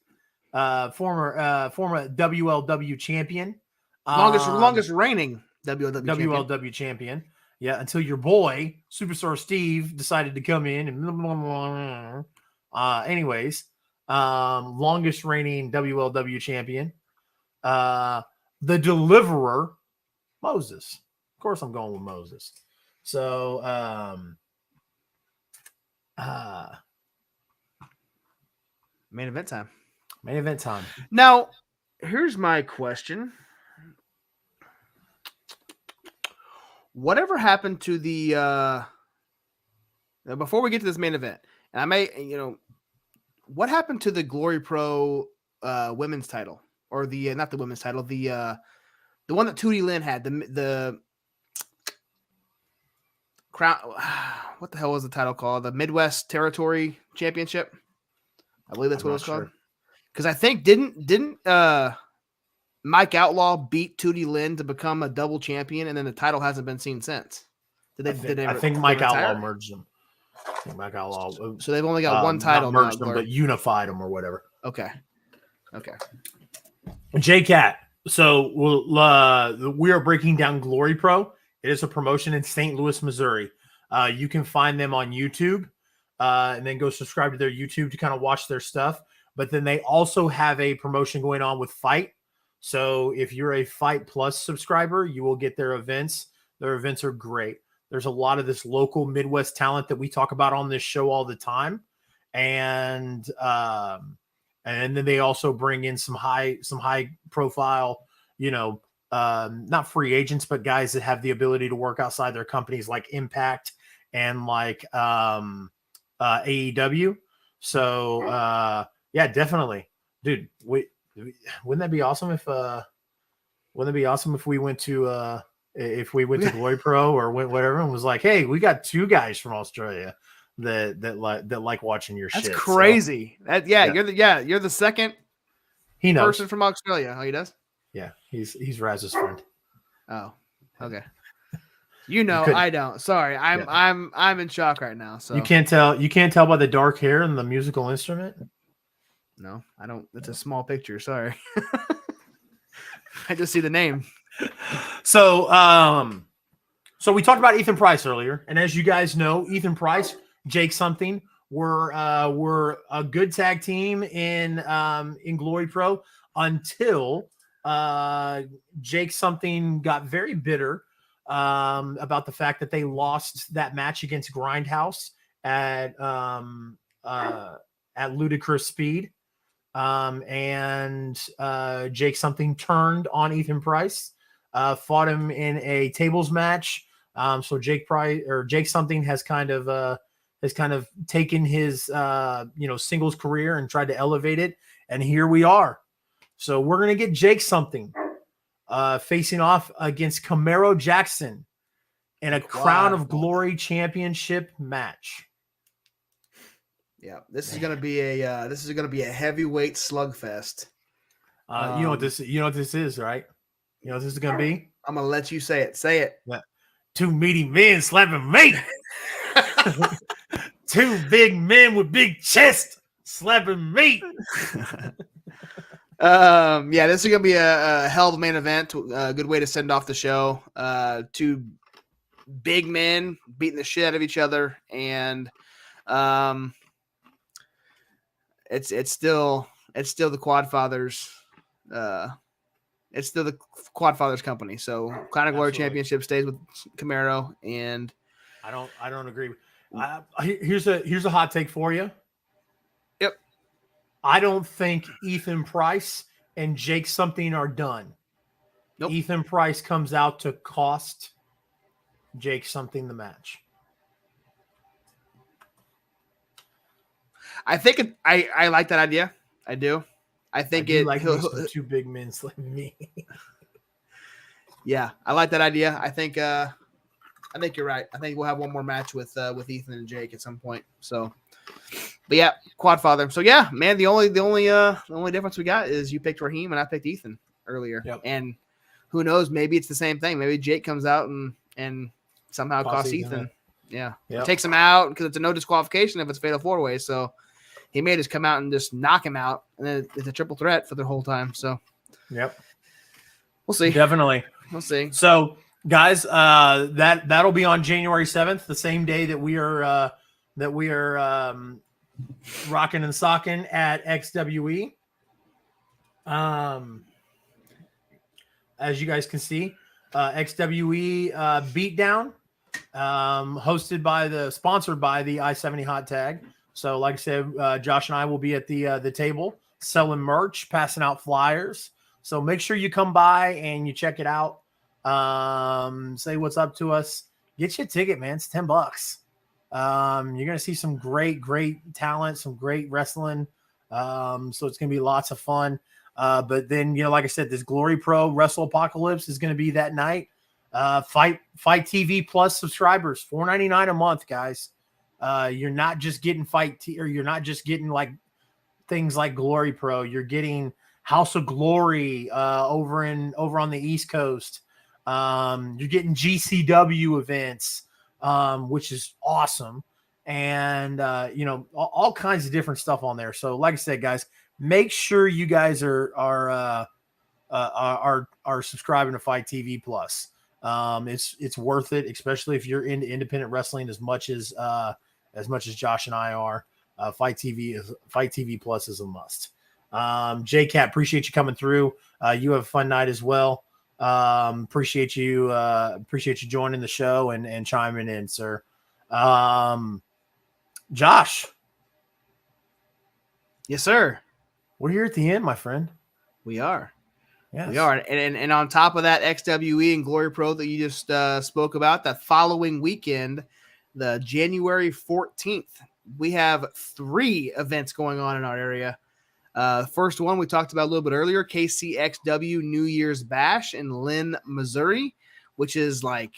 former WLW champion, longest reigning WLW champion. Yeah, until your boy Superstar Steve decided to come in and anyways, longest reigning WLW champion, the Deliverer, Moses. Of course, I'm going with Moses. So, main event time. Now, here's my question. Whatever happened to the before we get to this main event, and I may, what happened to the GloryPro women's title, or the not the women's title, the one that Tootie Lynn had, the crown, what the hell was the title called? The Midwest Territory Championship. I believe that's what it was called. Because I think didn't Mike Outlaw beat Tootie Lynn to become a double champion, and then the title hasn't been seen since. I think Mike Outlaw merged them. So they've only got one title, not merged them, but unified them or whatever. Okay. J-Cat. So we are breaking down GloryPro. It is a promotion in St. Louis, Missouri. You can find them on YouTube, and then go subscribe to their YouTube to kind of watch their stuff. But then they also have a promotion going on with Fight. So if you're a Fight Plus subscriber, you will get their events. Their events are great. There's a lot of this local Midwest talent that we talk about on this show all the time. And then they also bring in some high profile, not free agents, but guys that have the ability to work outside their companies like Impact and like AEW. So yeah, definitely, dude. Wouldn't that be awesome if we went to GloryPro or went whatever and was like, hey, we got 2 guys from Australia that like watching your shit. That's crazy. So, You're the second he knows. person from Australia. Oh, he does? Yeah, he's Raz's friend. Oh, okay. I don't. Sorry, I'm in shock right now. So you can't tell by the dark hair and the musical instrument. No, I don't. It's a small picture. Sorry, I just see the name. So we talked about Ethan Price earlier, and as you guys know, Ethan Price, Jake something were a good tag team in GloryPro until Jake something got very bitter about the fact that they lost that match against Grindhouse at Ludicrous Speed. And Jake something turned on Ethan Price, fought him in a tables match. So Jake something has kind of taken his singles career and tried to elevate it, and here we are. So we're gonna get Jake something facing off against Camaro Jackson in a Crown of Glory Championship match. Yeah, this is gonna be a heavyweight slugfest. You know what this is, right? You know what this is gonna be? I'm gonna let you say it. Say it. Yeah. 2 meaty men slapping meat. 2 big men with big chests slapping meat. Yeah, this is gonna be a hell of a main event. A good way to send off the show. 2 big men beating the shit out of each other, and it's still the Quad Fathers. It's still the Quad Fathers company. So Crown of Glory Championship stays with Camaro, and I don't agree. Here's a hot take for you. Yep. I don't think Ethan Price and Jake something are done. Nope. Ethan Price comes out to cost Jake something the match. I think I like that idea. I do. I think he'll 2 big men slapping me. Yeah, I like that idea. I think you're right. I think we'll have one more match with Ethan and Jake at some point. So, but yeah, Quad Father. So yeah, man, the only difference we got is you picked Raheem and I picked Ethan earlier. Yep. And who knows? Maybe it's the same thing. Maybe Jake comes out and somehow costs Ethan. Yeah, yep. Takes him out because it's a no disqualification if it's fatal 4-way. So he may just come out and just knock him out, and then it's a triple threat for the whole time. So, yep, we'll see. Definitely, we'll see. So, guys, that'll be on January 7th, the same day that we are rocking and socking at XWE. As you guys can see, XWE Beatdown, sponsored by the I-70 Hot Tag. So, like I said, Josh and I will be at the table selling merch, passing out flyers. So make sure you come by and you check it out. Say what's up to us. Get you a ticket, man. It's $10. You're gonna see some great talent, some great wrestling. So it's gonna be lots of fun. But then, like I said, this GloryPro Wrestle Apocalypse is gonna be that night. Fight TV Plus subscribers, $4.99 a month, guys. You're not just getting you're not just getting like things like GloryPro. You're getting House of Glory over on the East Coast. You're getting GCW events, which is awesome, and all kinds of different stuff on there. So, like I said, guys, make sure you guys are subscribing to Fight TV Plus. It's worth it, especially if you're into independent wrestling as much as Josh and I are. Fight TV Plus is a must. J-Cat, appreciate you coming through. You have a fun night as well. Appreciate you joining the show and chiming in, sir. Josh. Yes, sir. We're here at the end, my friend. We are. Yes. We are. And on top of that, XWE and GloryPro that you just spoke about, that following weekend, the January 14th, we have 3 events going on in our area. First one we talked about a little bit earlier, KCXW New Year's Bash in Lynn, Missouri, which is like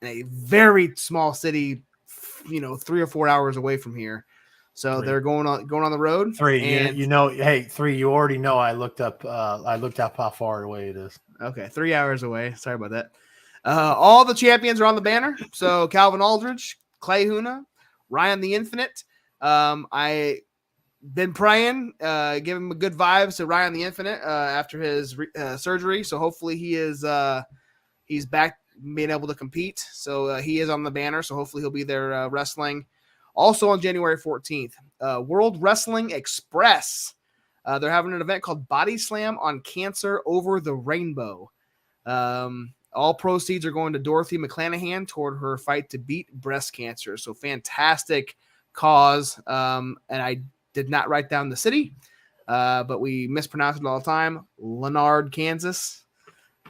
in a very small city, 3 or 4 hours away from here. So they're going on the road. 3, and hey, 3, you already know I looked up how far away it is. Okay, 3 hours away. Sorry about that. All the champions are on the banner. So Calvin Aldridge, Clay Huna, Ryan the Infinite. I been praying, give him a good vibes to Ryan the Infinite after his surgery. So hopefully he's back being able to compete. So he is on the banner. So hopefully he'll be there wrestling. Also on January 14th, World Wrestling Express. They're having an event called Body Slam on Cancer Over the Rainbow. All proceeds are going to Dorothy McClanahan toward her fight to beat breast cancer. So fantastic cause. And I did not write down the city, but we mispronounce it all the time. Leonard, Kansas.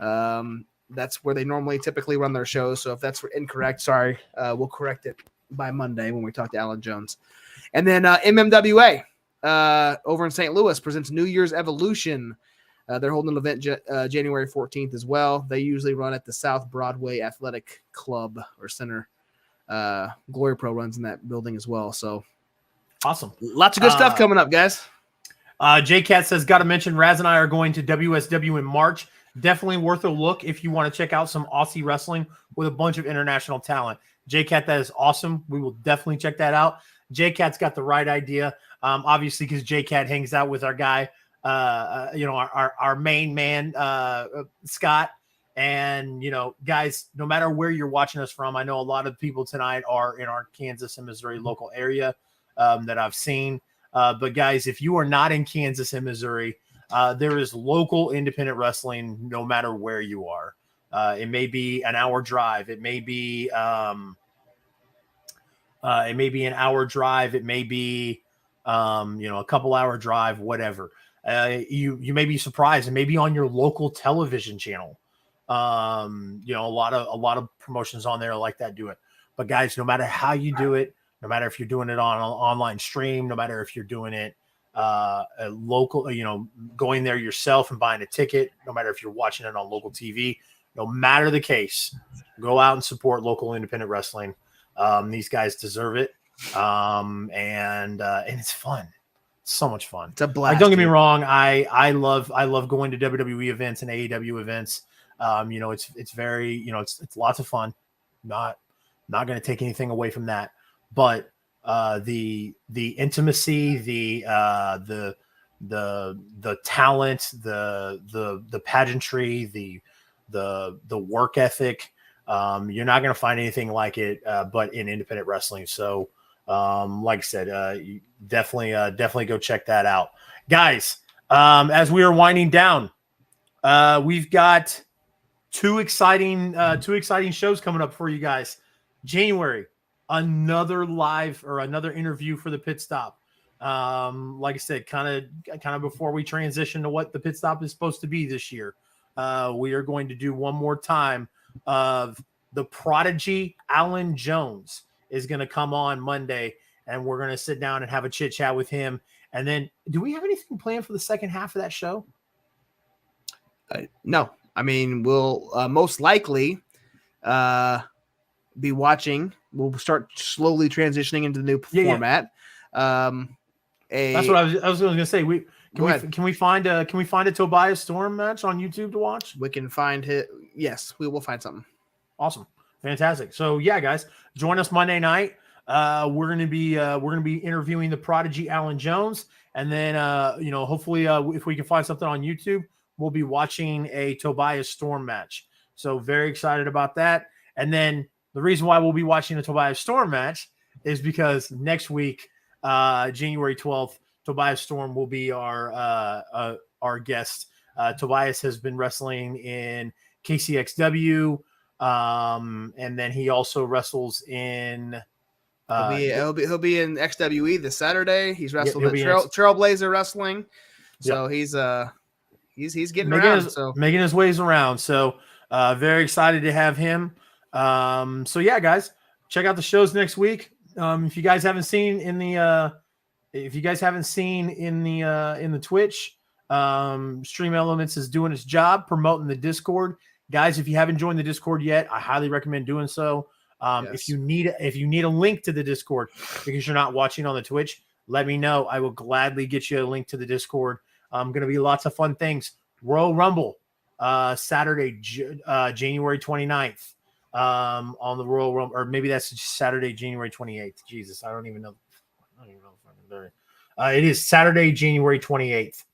That's where they typically run their shows. So if that's incorrect, sorry, we'll correct it by Monday when we talk to Alan Jones. And then MMWA over in St. Louis presents New Year's Evolution. They're holding an event January 14th as well. They usually run at the South Broadway Athletic Club or Center. GloryPro runs in that building as well. So awesome. Lots of good stuff coming up, guys. J-Cat says, got to mention, Raz and I are going to WSW in March. Definitely worth a look if you want to check out some Aussie wrestling with a bunch of international talent. J-Cat, that is awesome. We will definitely check that out. J-Cat's got the right idea, obviously, because J-Cat hangs out with our guy, our main man, Scott. And, guys, no matter where you're watching us from, I know a lot of people tonight are in our Kansas and Missouri local area that I've seen. But, guys, if you are not in Kansas and Missouri, there is local independent wrestling no matter where you are. It may be an hour drive. It may be an hour drive. It may be, a couple hour drive, whatever. You may be surprised. It may be on your local television channel. A lot of promotions on there like that do it. But guys, no matter how you do it, no matter if you're doing it on an online stream, no matter if you're doing it a local, going there yourself and buying a ticket, no matter if you're watching it on local TV, no matter the case, go out and support local independent wrestling. These guys deserve it. And it's fun. It's so much fun. It's a blast. Like, don't get me wrong. I love going to WWE events and AEW events. It's very, it's lots of fun. Not going to take anything away from that, but the intimacy, the talent, the pageantry, the work ethic, you're not going to find anything like it, but in independent wrestling. So, like I said, you definitely go check that out, guys. As we are winding down, we've got two exciting shows coming up for you guys. January, another live or another interview for the Pit Stop. Like I said, kind of before we transition to what the Pit Stop is supposed to be this year, we are going to do one more time of the Prodigy. Alan Jones is going to come on Monday, and we're going to sit down and have a chit chat with him. And then, do we have anything planned for the second half of that show? No. I mean, we'll most likely be watching. We'll start slowly transitioning into the new format. That's what I was going to say. Can we find a Tobias Storm match on YouTube to watch? We can find it. Yes, we will find something. Awesome, fantastic. So yeah, guys, join us Monday night. We're gonna be interviewing the Prodigy Alan Jones, and then hopefully if we can find something on YouTube, we'll be watching a Tobias Storm match. So very excited about that. And then the reason why we'll be watching the Tobias Storm match is because next week, January 12th, Tobias Storm will be our guest. Tobias has been wrestling in KCXW, and then he also wrestles in. He'll be in XWE this Saturday. He's wrestled at Trailblazer Wrestling, so he's getting making his ways around. So very excited to have him. So yeah, guys, check out the shows next week. If you guys haven't seen in the Twitch, Stream Elements is doing its job promoting the Discord. Guys, if you haven't joined the Discord yet, I highly recommend doing so. If you need a link to the Discord because you're not watching on the Twitch, let me know. I will gladly get you a link to the Discord. Going to be lots of fun things. Royal Rumble, Saturday, January 29th. On the Royal Rumble, or maybe that's Saturday, January 28th. Jesus, I don't even know. It is Saturday, January 28th.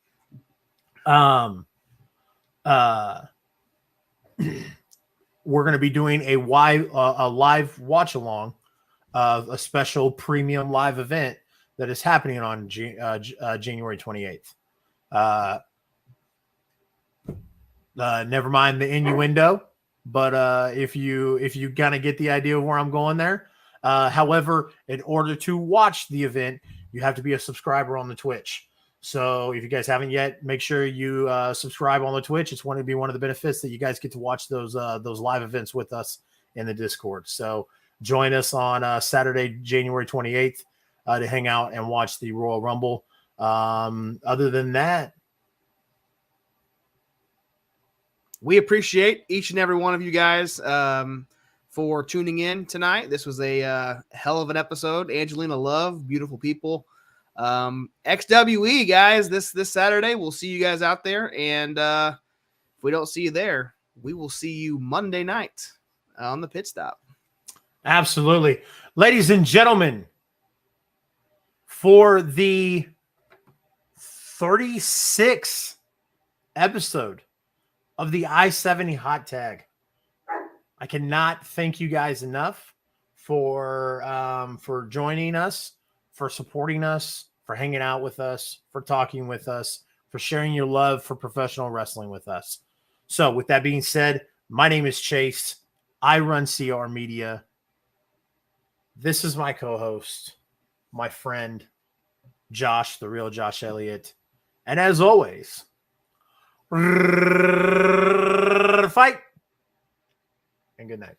We're going to be doing a live watch along of a special premium live event that is happening on January 28th. Never mind the innuendo, but if you kind of get the idea of where I'm going there. However, in order to watch the event, you have to be a subscriber on the Twitch. So if you guys haven't yet, make sure you subscribe on the Twitch. It's going to be one of the benefits that you guys get to watch those live events with us in the Discord. So join us on Saturday, January 28th to hang out and watch the Royal Rumble. Other than that, we appreciate each and every one of you guys for tuning in tonight. This was a hell of an episode. Angelina Love, beautiful people. XWE, guys, this Saturday. We'll see you guys out there. And if we don't see you there, we will see you Monday night on the pit stop. Absolutely. Ladies and gentlemen, for the 36th episode of the I-70 Hot Tag, I cannot thank you guys enough for joining us, for supporting us, for hanging out with us, for talking with us, for sharing your love for professional wrestling with us. So with that being said, my name is Chase. I run CR Media. This is my co-host, my friend, Josh, the real Josh Elliott. And as always, fight and good night.